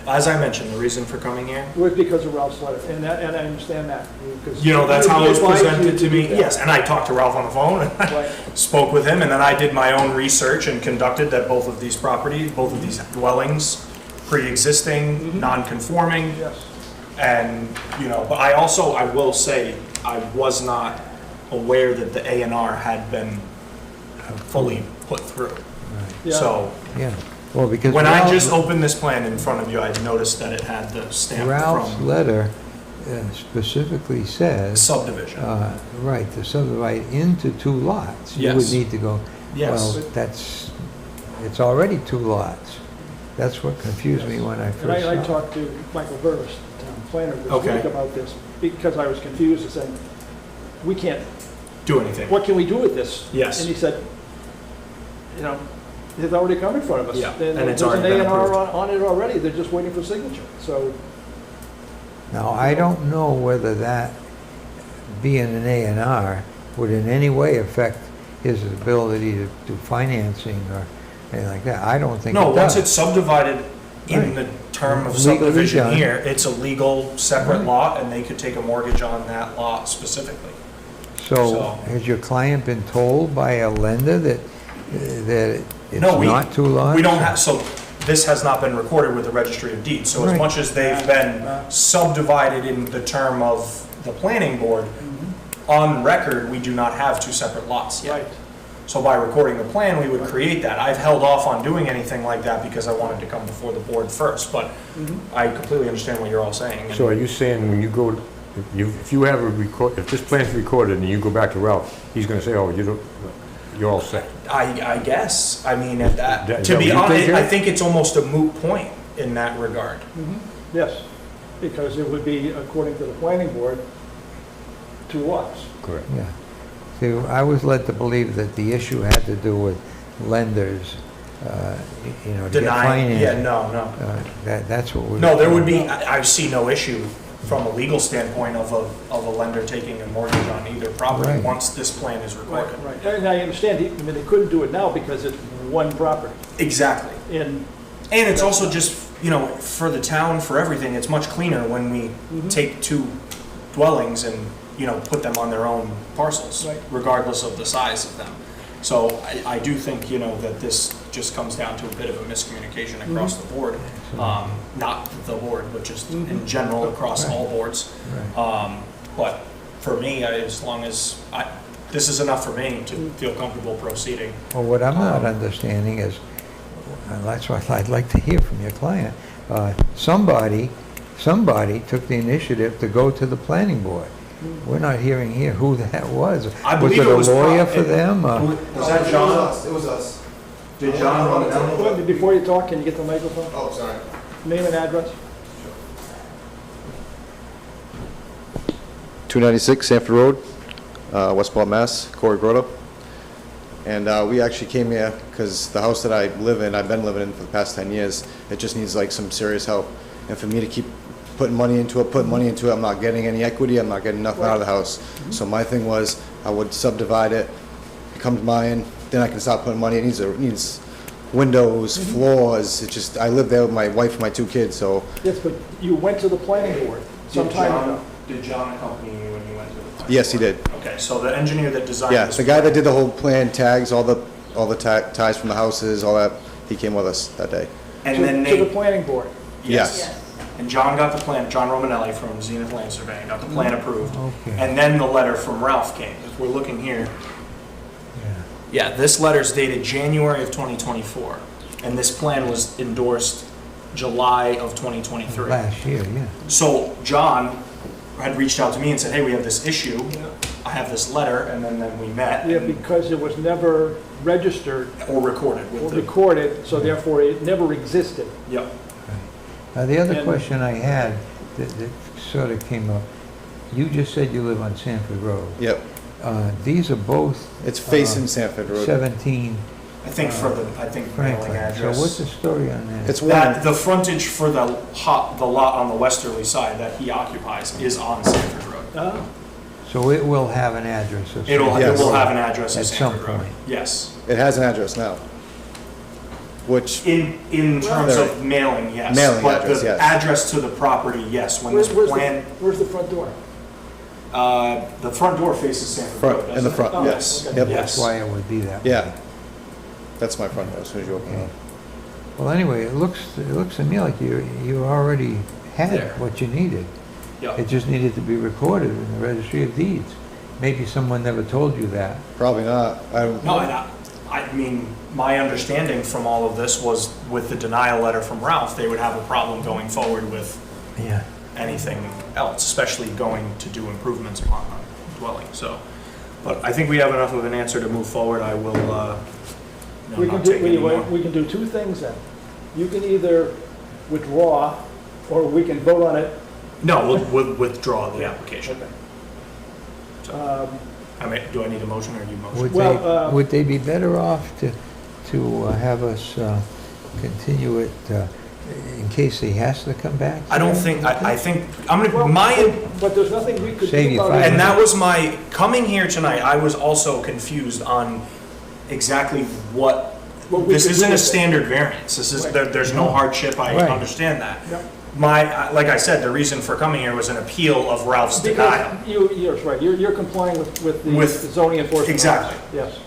As I mentioned, the reason for coming here, It was because of Ralph's letter, and I understand that. Because you know, that's how it was we advised you presented to do me. that. Yes, and I talked to Ralph on the phone, and I Right. spoke with him, and then I did my own research and conducted that both of these properties, both of these dwellings, pre-existing, non-conforming, Yes. and, you know, but I will say, I was not aware that the A&R had been fully put through. Yeah. So, Yeah, well, because when I Ralph- just opened this plan in front of you, I noticed that it had the stamp Ralph's from letter specifically says, subdivision. right, to subdivide into 2 lots. You would Yes. need to go, Yes. well, it's already 2 lots. That's what confused me when I And first saw I it. talked to Michael Burris, the town planner, this Okay. week about this, because I was confused and saying, we can't, Do anything. what can we do with this? Yes. And he said, you know, it's already come in front of us. Yeah, and it's There's already an been A&R approved. on it already, they're just waiting for signature, so. Now, I don't know whether that, being an A&R, would in any way affect his ability to do financing or anything like that. I don't think it No, does. once it's subdivided in Right. the term of Legally subdivision done. here, it's a legal separate Right. lot, and they could take a mortgage on that lot specifically. So, so- has your client been told by a lender that it's No, not 2 lots? We don't have, so this has not been recorded with the registry of deeds, so as Right. much as they've been subdivided in the term of the planning board, on record, we do not have 2 separate lots yet. Right. So by recording the plan, we would create that. I've held off on doing anything like that because I wanted to come before the board first, but I completely understand what you're all saying. and- So are you saying when you go, if you have a record, if this plan's recorded and you go back to Ralph, he's gonna say, oh, you're all set? I guess, I mean, at That- that, is to that be what you think, honest, I Eric? think it's almost a moot point in that regard. Yes, because it would be, according to the planning board, 2 lots. Correct. Yeah. See, I was led to believe that the issue had to do with lenders, to get Denying, financing. yeah, no. That's what we. No, there would be, I see no issue from a legal standpoint of a lender taking a mortgage on either property Right. once this plan is recorded. Right, and I understand, I mean, they couldn't do it now because it's one property, Exactly. and, And it's also just, you know, for the town, for everything, it's much cleaner when we take 2 dwellings and, you know, put them on their own parcels, Right. regardless of the size of them. So I do think, you know, that this just comes down to a bit of a miscommunication across the board. Not the board, but just in general across all boards. But for me, as long as this is enough for me to feel comfortable proceeding. Well, what I'm not understanding is, and that's what I'd like to hear from your client, somebody took the initiative to go to the planning board. We're not hearing here who that was. I believe it was Was it a lawyer pro- for them? Was that John? It was us. Did John run it down? Well, before you talk, can you get the microphone? Oh, sorry. Name and address? 296 Sanford Road, Westport, Mass, Corey Grotto. And we actually came here because the house that I live in, I've been living in for the past 10 years, it just needs like some serious help. And for me to keep putting money into it, I'm not getting any equity, I'm not getting nothing out of the house. So my thing was, I would subdivide it, it becomes mine, then I can start putting money. It needs windows, floors, it just, I live there with my wife and my 2 kids, so. Yes, but you went to the planning board some time ago. Did John accompany you when you went to the plan? Yes, he did. Okay, so the engineer that designed Yeah, this. the guy that did the whole plan, tags, all the ties from the houses, all that, he came with us that day. And then To the Nate, planning board. Yes. and John got the plan, John Romanelli from Zenith Land Surveying, got the plan approved. Okay. And then the letter from Ralph came. If we're looking here, Yeah. yeah, this letter's dated January of 2024. And this plan was endorsed July of 2023. Last year, yeah. So John had reached out to me and said, hey, we have this issue. I have this letter, and then we met. Yeah, and- because it was never registered Or recorded or with the, recorded, so therefore it never existed. yep. The other And- question I had that sort of came up, you just said you live on Sanford Road. Yep, These are both it's facing Sanford Road. 17 I think for the, I think mailing Franklin. address. So what's the story on that? It's That, one, the frontage for the lot on the westerly side that he occupies is on Sanford Road. Ah, So it will have an address of It Yes. will have an address At as some Sanford Road. point. Yes. it has an address now, which, In terms Well, of mailing, yes. Mailing But address, the yes. address to the property, yes, when this plan, where's the front door? the front door faces Sanford Front, Road, in the doesn't front, it? Oh, Yes, okay. Yep. That's yes. why it would be that way. yeah. That's my front door as soon as you open it. Well, anyway, it looks to me like you already had There. what you needed. Yep. It just needed to be recorded in the registry of deeds. Maybe someone never told you that. Probably not. No, and I mean, my understanding from all of this was with the denial letter from Ralph, they would have a problem going forward with Yeah. anything else, especially going to do improvements upon the dwelling, so. But I think we have enough of an answer to move forward. I will, We can not do, take any more. we can do two things then. You can either withdraw, or we can vote on it. No, we'll withdraw the application. So, Um, I mean, do I need a motion or you motion? Would Well, would they be better off to have us continue it in case he has to come back? I don't think, I think, I'm well, gonna, but there's nothing we could Save do you about five it. and that was my, coming here tonight, I was also confused on exactly what, What we this could isn't do a with it. standard variance. This is, Right. there's no hardship, I Right. understand that. Yep. Like I said, the reason for coming here was an appeal of Ralph's denial. Because you're right, you're complying with the With- zoning enforcement. exactly. Yes,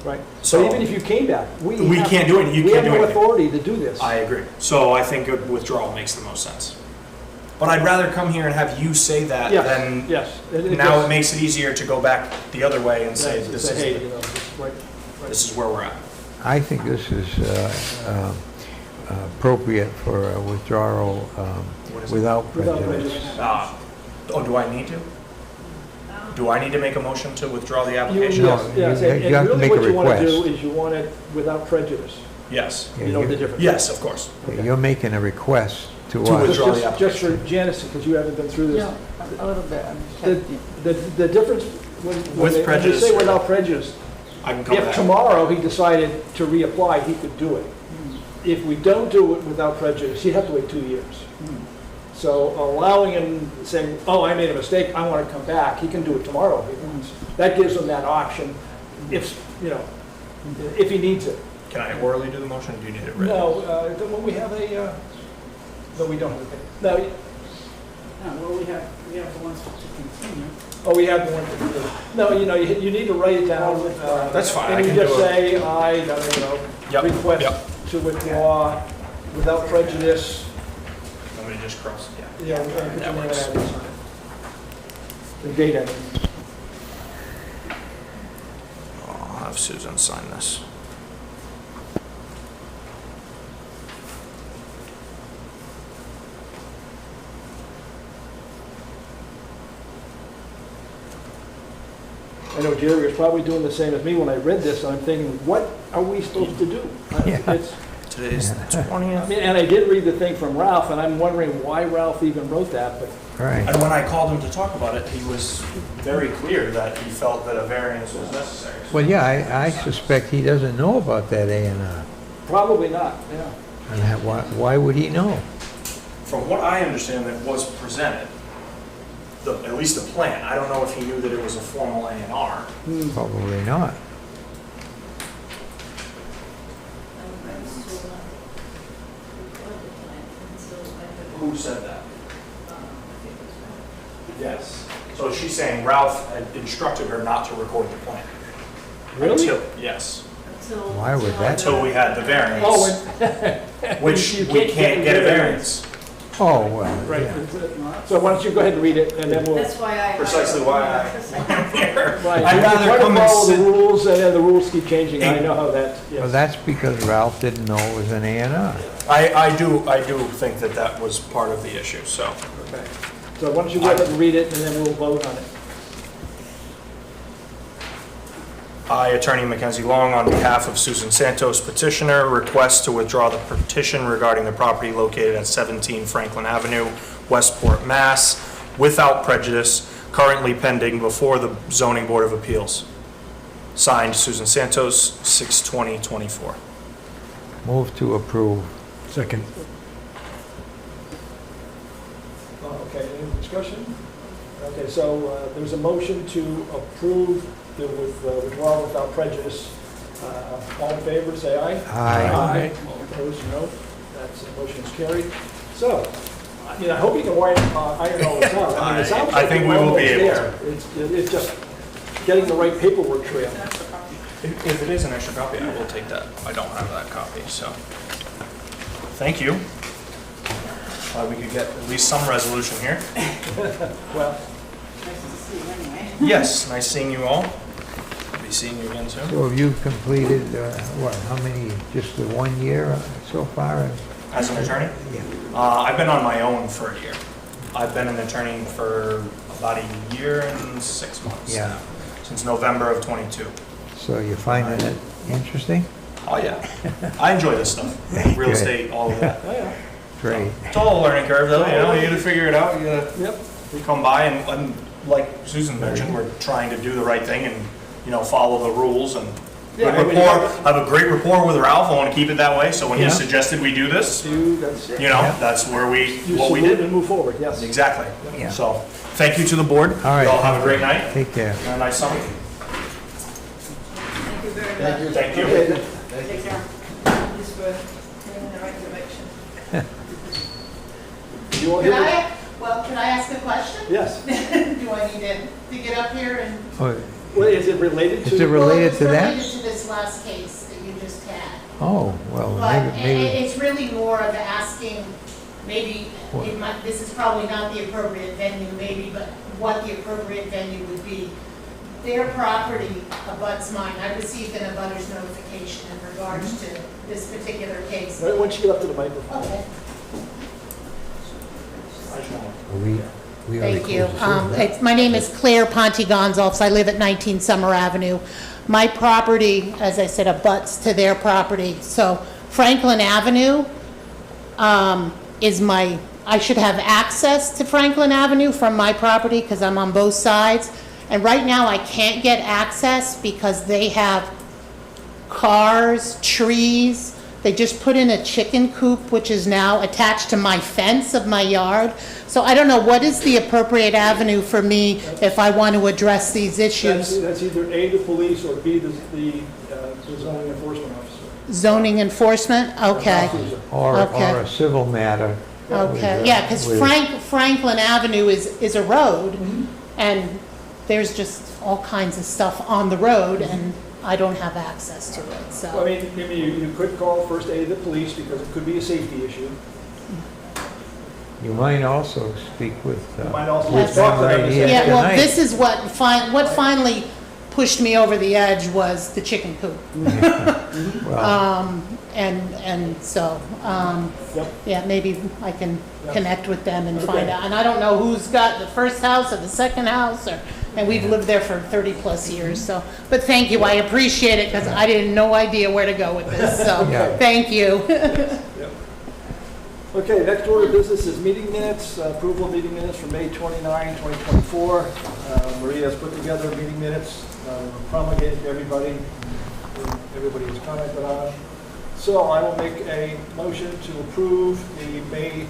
right. So- So even if you came back, we have. can't do it, you We can't have do no anything. authority to do this. I agree. So I think a withdrawal makes the most sense. But I'd rather come here and have you say that Yes, than, yes. now just- it makes it easier to go back the other way and say, yes, this say, hey, is, you know, this is right. this is where we're at. I think this is appropriate for a withdrawal What is it? without Without prejudice. prejudice. Oh, do I need to? Do I need to make a motion to withdraw the You, application? No, yes, yes, you have to and make really a what you want to request. do is you want it without prejudice. Yes. Yeah, You know the difference. Yes, of course. Okay. You're making a request to To us. withdraw the Just for Janice, because you haven't been through this. Yeah, a little bit. The difference when With when you prejudice say or- without prejudice, I can cover if that. tomorrow he decided to reapply, he could do it. If we don't do it without prejudice, he'd have to wait 2 years. So allowing him, saying, oh, I made a mistake, I want to come back, he can do it tomorrow if he wants. That gives him that option if, you know, if he needs it. Can I orally do the motion, or do you need it written? No, don't we have a, no, we don't have a, no, Well, we have the ones to continue. oh, we have one. No, you know, you need to write it down. That's fine, I And you can just do it. say, I, you know, Yep, request yep. to withdraw without prejudice. Let me just cross, yeah. Yeah, put your That name and works. address on it. The date on it. I'll have Susan sign this. I know Jerry was probably doing the same as me when I read this, I'm thinking, what are we supposed to do? Yeah. It's, Today's the I 20th. mean, and I did read the thing from Ralph, and I'm wondering why Ralph even wrote that, but Right. And when I called him to talk about it, he was very clear that he felt that a variance was necessary. Well, yeah, I suspect he doesn't know about that A and R. probably not, yeah. And why would he know? From what I understand that was presented, at least the plan, I don't know if he knew that it was a formal A&R. Probably not. Who said that? Yes. So she's saying Ralph had instructed her not to record the plan. Really? Yes, Why would that? until we had the variance, Oh, which you we can't can't get a variance. Oh, well, right. yeah. So why don't you go ahead and read it, and then we'll. That's why I. Precisely why I'm here. Right. I'd rather Try to come and follow the sit. rules, and then the rules keep changing, I know how that, Well, yes. that's because Ralph didn't know it was an A and R. I do think that that was part of the issue, so. Okay. So why don't you go ahead and read it, and then we'll vote on it. I, Attorney Mackenzie Long, on behalf of Susan Santos petitioner, request to withdraw the petition regarding the property located at 17 Franklin Avenue, Westport, Mass, without prejudice, currently pending before the Zoning Board of Appeals. Signed, Susan Santos, 6/20/24. Move to approve. Second. Okay, any discussion? Okay, so there's a motion to approve the withdrawal without prejudice. All in favor, say aye. Aye. All opposed, no. That's, the motion is carried. So, I mean, I hope you can iron all this out. I mean, it sounds I like think we're we will be almost able there. It's just getting the right paperwork trail. If it is an extra copy, I will take that. I don't have that copy, so. Thank you. We could get at least some resolution here. Well, Nice to see you anyway. Yes, nice seeing you all. Be seeing you again soon. So have you completed, what, how many, just the 1 year so far? As an attorney? Yeah. I've been on my own for a year. I've been an attorney for about a year and 6 months Yeah. now, since November of '22. So you're finding it interesting? Oh, yeah. I enjoy this stuff. Real Good. estate, all of that. oh yeah. Great. It's all a learning curve, though, you know, you gotta figure it out, you gotta Yep. we come by and like Susan mentioned, we're trying to do the right thing and, you know, follow the rules and Yeah, good I mean, rapport. I have a great rapport with Ralph, I want to keep it that way, so when he Yeah. suggested we do this, That's it. you know, that's where what we salute did. and move forward, yes. Exactly. Yeah. So, thank you to the board. All right. Y'all have a great night Take care. and a nice summer. Thank you very much. Thank you. Thank you. Okay, Take care. Just for in the right direction. you want Can him? can I ask a question? Yes. Do I need to get up here and? Oh, Well, is it related to? Is it related to Well, that? it's related to this last case that you just had. Oh, well, But maybe, it's really more of asking, maybe, this is probably not the appropriate venue, maybe, but what the appropriate venue would be. Their property abuts mine. I received an abutters notification in regards to this particular case. Why don't you get up to the microphone? Okay. we already Thank you. closed this. My name is Claire Ponte Gonzalez. I live at 19 Summer Avenue. My property, as I said, abuts to their property. So Franklin Avenue is I should have access to Franklin Avenue from my property because I'm on both sides. And right now I can't get access because they have cars, trees. They just put in a chicken coop, which is now attached to my fence of my yard. So I don't know, what is the appropriate avenue for me if I want to address these issues? That's either A, the police, or B, the zoning enforcement officer. Zoning enforcement? Okay, Or okay. a civil matter. okay. Yeah, because Franklin Avenue is a road, and there's just all kinds of stuff on the road, and I don't have access to it, Well, I so. mean, maybe you could call first A, the police, because it could be a safety issue. You might also speak with, You might also Yes. talk to them Right and here. say, Yeah, well, tonight. this is what finally pushed me over the edge was the chicken coop. well, And so, Yep. yeah, maybe I can Yep. connect with them and find Okay. out. And I don't know who's got the first house or the second house, and we've lived there for 30-plus years, so. But thank you, I appreciate it, because I didn't no idea where to go with this, so, Yeah. thank you. Okay, next order of business is meeting minutes, approval of meeting minutes for May 29, 2024. Maria has put together meeting minutes, promulgated to everybody, and everybody has commented on. So I will make a motion to approve the May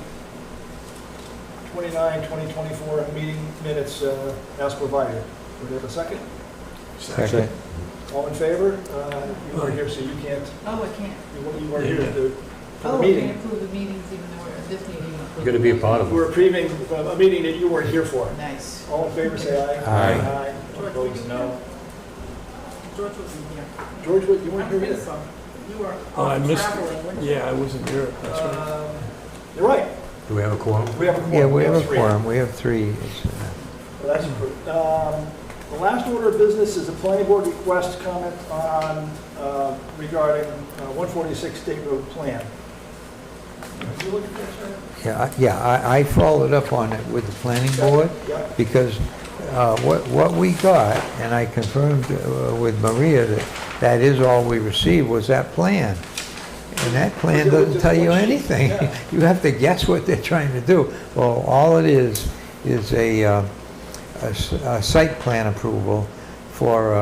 29, 2024 meeting minutes as provided. Would you have a second? second. All in favor? You were here, so you can't, Oh, I can't. you weren't here for Oh, the we meeting. can approve the meetings even though we're at this meeting. You gotta be a part of it. We're approving a meeting that you weren't here for. Nice. All in favor, say aye. Aye. Aye. Opposed, no. George wasn't here. George, what, you I weren't here think either? so. You were Oh, I off missed traveling, weren't you? Yeah, I wasn't here, that's right. You're right. Do we have a quorum? We have a quorum. Yeah, we have a three. quorum, we have three. It's, Well, that's approved. The last order of business is a planning board request comment on, regarding 146 State Road Plan. Did you look at that, sir? Yeah, I followed up on it with the planning board Yeah. because what we got, and I confirmed with Maria that that is all we received, was that plan. And that plan doesn't tell you anything. Yeah. You have to guess what they're trying to do. Well, all it is a site plan approval for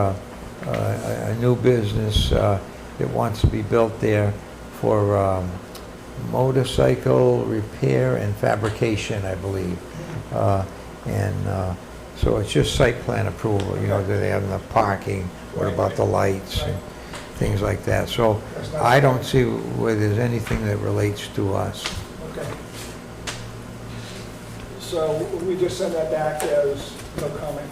a new business that wants to be built there for motorcycle repair and fabrication, I believe. So it's just site plan approval, do they have enough parking? What about the lights and things like that? So I don't see where there's anything that relates to us. Okay. So we just send that back as no comment.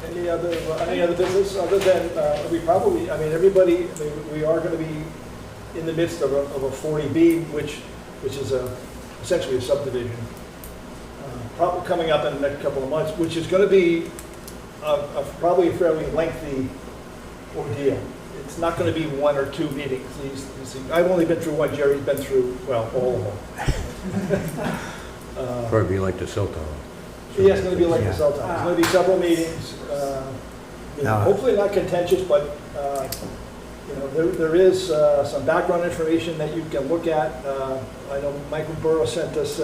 Any other business other than, we probably, everybody, we are going to be in the midst of a 40B, which is essentially a subdivision. Probably coming up in the next couple of months, which is going to be probably a fairly lengthy ordeal. It's not going to be one or two meetings. I've only been through one. Jerry's been through, well, all of them. Probably be like the cell tower. Yeah, it's going to be like the cell tower. It's going to be several meetings. Hopefully not contentious, but there is some background information that you can look at. I know Michael Burrow sent us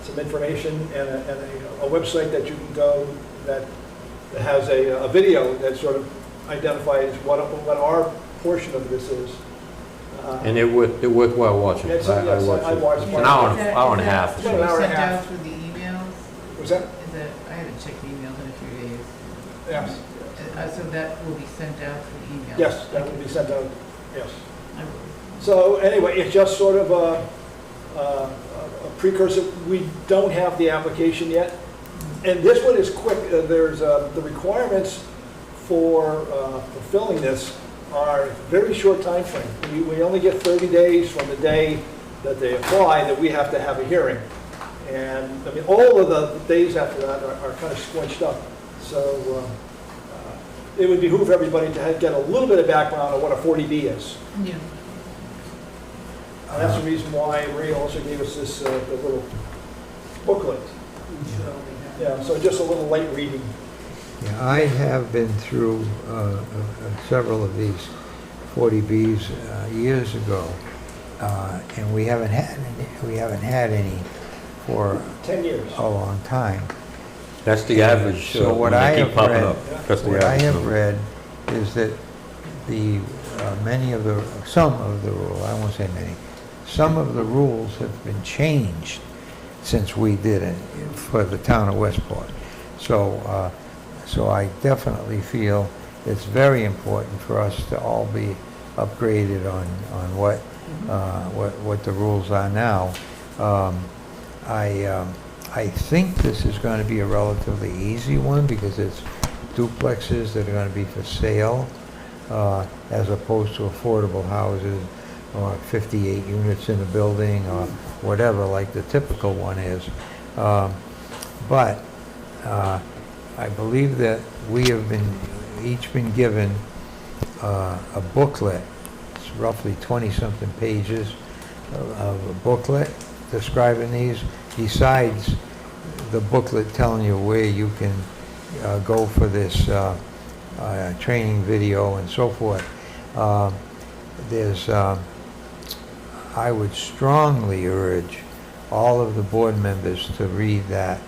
some information and a website that you can go that has a video that sort of identifies what our portion of this is. And they're worthwhile watching. Yes, I yes, watched I it. watched It's it. an hour and a half. About an hour and a Sent out half. through the emails? Was that? I haven't checked the emails in a few days. Yes. So that will be sent out through email? Yes, that will be sent out, yes. I will. So anyway, it's just sort of a precursor. We don't have the application yet. And this one is quick. There's the requirements for fulfilling this are very short time frame. We only get 30 days from the day that they apply that we have to have a hearing. And all of the days after that are kind of squinched up. So it would behoove everybody to get a little bit of background on what a 40B is. Yeah. And that's the reason why Maria also gave us this the little booklet. Yeah, so just a little light reading. Yeah, I have been through several of these 40Bs years ago, and we haven't had any for 10 years. a long time. That's the average. So what when they I keep have popping read, up. That's the what I average have number. read is that some of the rules, I won't say many, some of the rules have been changed since we did it for the town of Westport. So I definitely feel it's very important for us to all be upgraded on what the rules are now. I think this is going to be a relatively easy one because it's duplexes that are going to be for sale as opposed to affordable houses or 58 units in a building or whatever like the typical one is. But I believe that we have each been given a booklet. It's roughly 20-something pages of a booklet describing these, besides the booklet telling you where you can go for this training video and so forth. I would strongly urge all of the board members to read that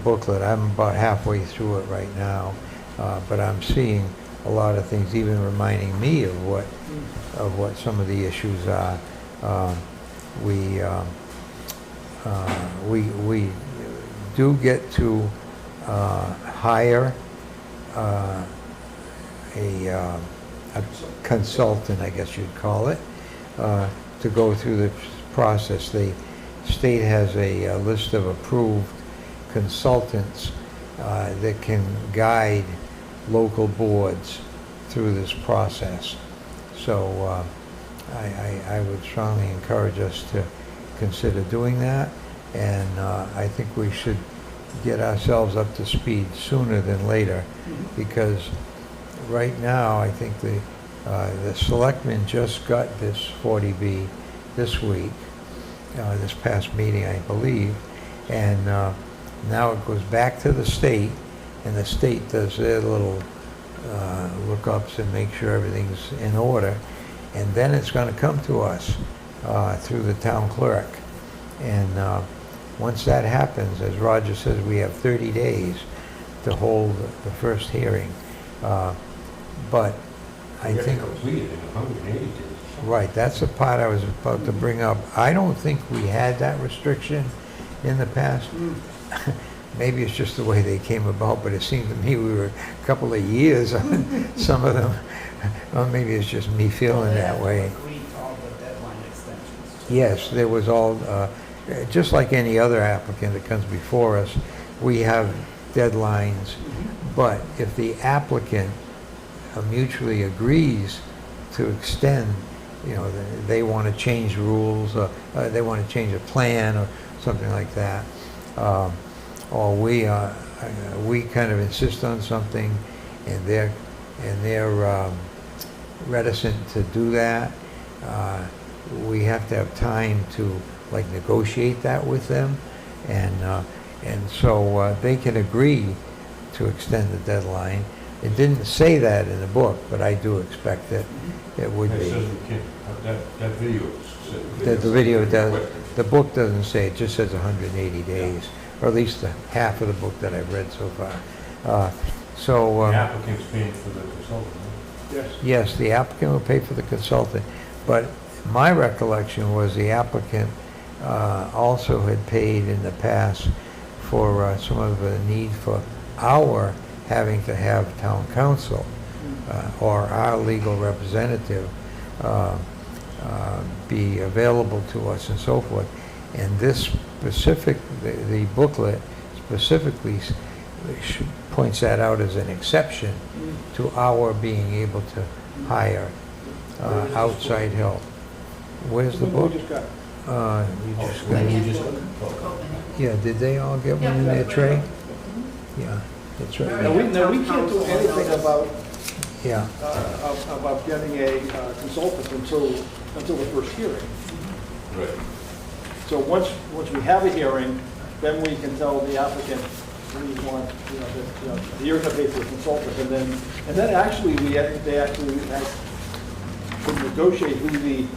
booklet. I'm about halfway through it right now, but I'm seeing a lot of things, even reminding me of what some of the issues are. We do get to hire a consultant, I guess you'd call it, to go through the process. The state has a list of approved consultants that can guide local boards through this process. So I would strongly encourage us to consider doing that, and I think we should get ourselves up to speed sooner than later, because right now I think the selectmen just got this 40B this week, this past meeting I believe, And now it goes back to the state, and the state does their little lookups and make sure everything's in order. And then it's going to come to us through the town clerk. And once that happens, as Roger says, we have 30 days to hold the first hearing. But I We have to think, complete it in 180 days. right, that's the part I was about to bring up. I don't think we had that restriction in the past. Maybe it's just the way they came about, but it seemed to me we were a couple of years on some of them. Or maybe it's just me feeling that way. Agreed to all the deadline extensions. Yes, there was all, just like any other applicant that comes before us, we have deadlines. But if the applicant mutually agrees to extend, they want to change rules, or they want to change a plan or something like that, or we kind of insist on something and they're reticent to do that, we have to have time to like negotiate that with them, and so they can agree to extend the deadline. It didn't say that in the book, but I do expect that it would It be. says we can't, that video. The video does, the book doesn't say, it just says 180 days, or at least the half of the book that I've read so far. So, The applicant's paying for the consultant. Yes. yes, the applicant will pay for the consultant, but my recollection was the applicant also had paid in the past for some of the need for our having to have town council or our legal representative be available to us and so forth. And this specific, the booklet specifically points that out as an exception to our being able to hire outside help. Where's the book? We just got it. You just got it. Yeah, did they all get one in their tray? Yeah, that's right. Now, we can't do anything about Yeah, about getting a consultant until the first hearing. Right. So once we have a hearing, then we can tell the applicant we want, that, you're going to pay for the consultant, and then actually they actually can negotiate who the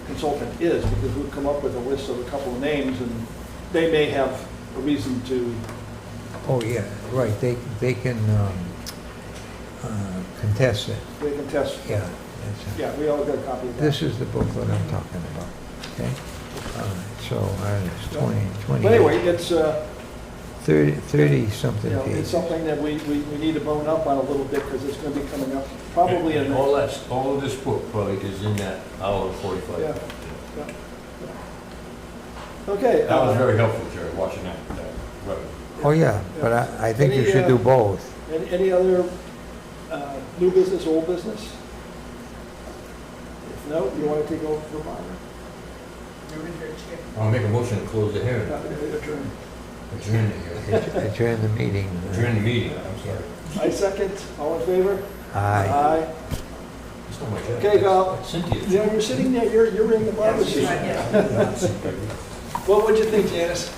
consultant is, because we've come up with a list of a couple of names, and they may have a reason to. oh, yeah, right, they can contest it, They can test. yeah. that's it. Yeah, we all got a copy of that. This is the booklet I'm talking about, okay? So, it's 20, But anyway, it's, 30-something it's pages. something that we need to bone up on a little bit, because it's going to be coming up probably in And the. all of this book probably is in that hour and 45. Yeah. Okay. That was very helpful, Jerry, watching that. Right. Oh, yeah, but I think you Any, should do both. Any other new business, old business? If no, you want to take over for Myra? You're in your chair. I'll make a motion to close the hearing. Adjourn. Adjourn the hearing. Adjourn the meeting. Adjourn the meeting, I'm sorry. I second. All in favor? Aye. Aye. It's not my job. Okay, Val. Cynthia. You're sitting there, you're in the barber seat. What would you think, Janice?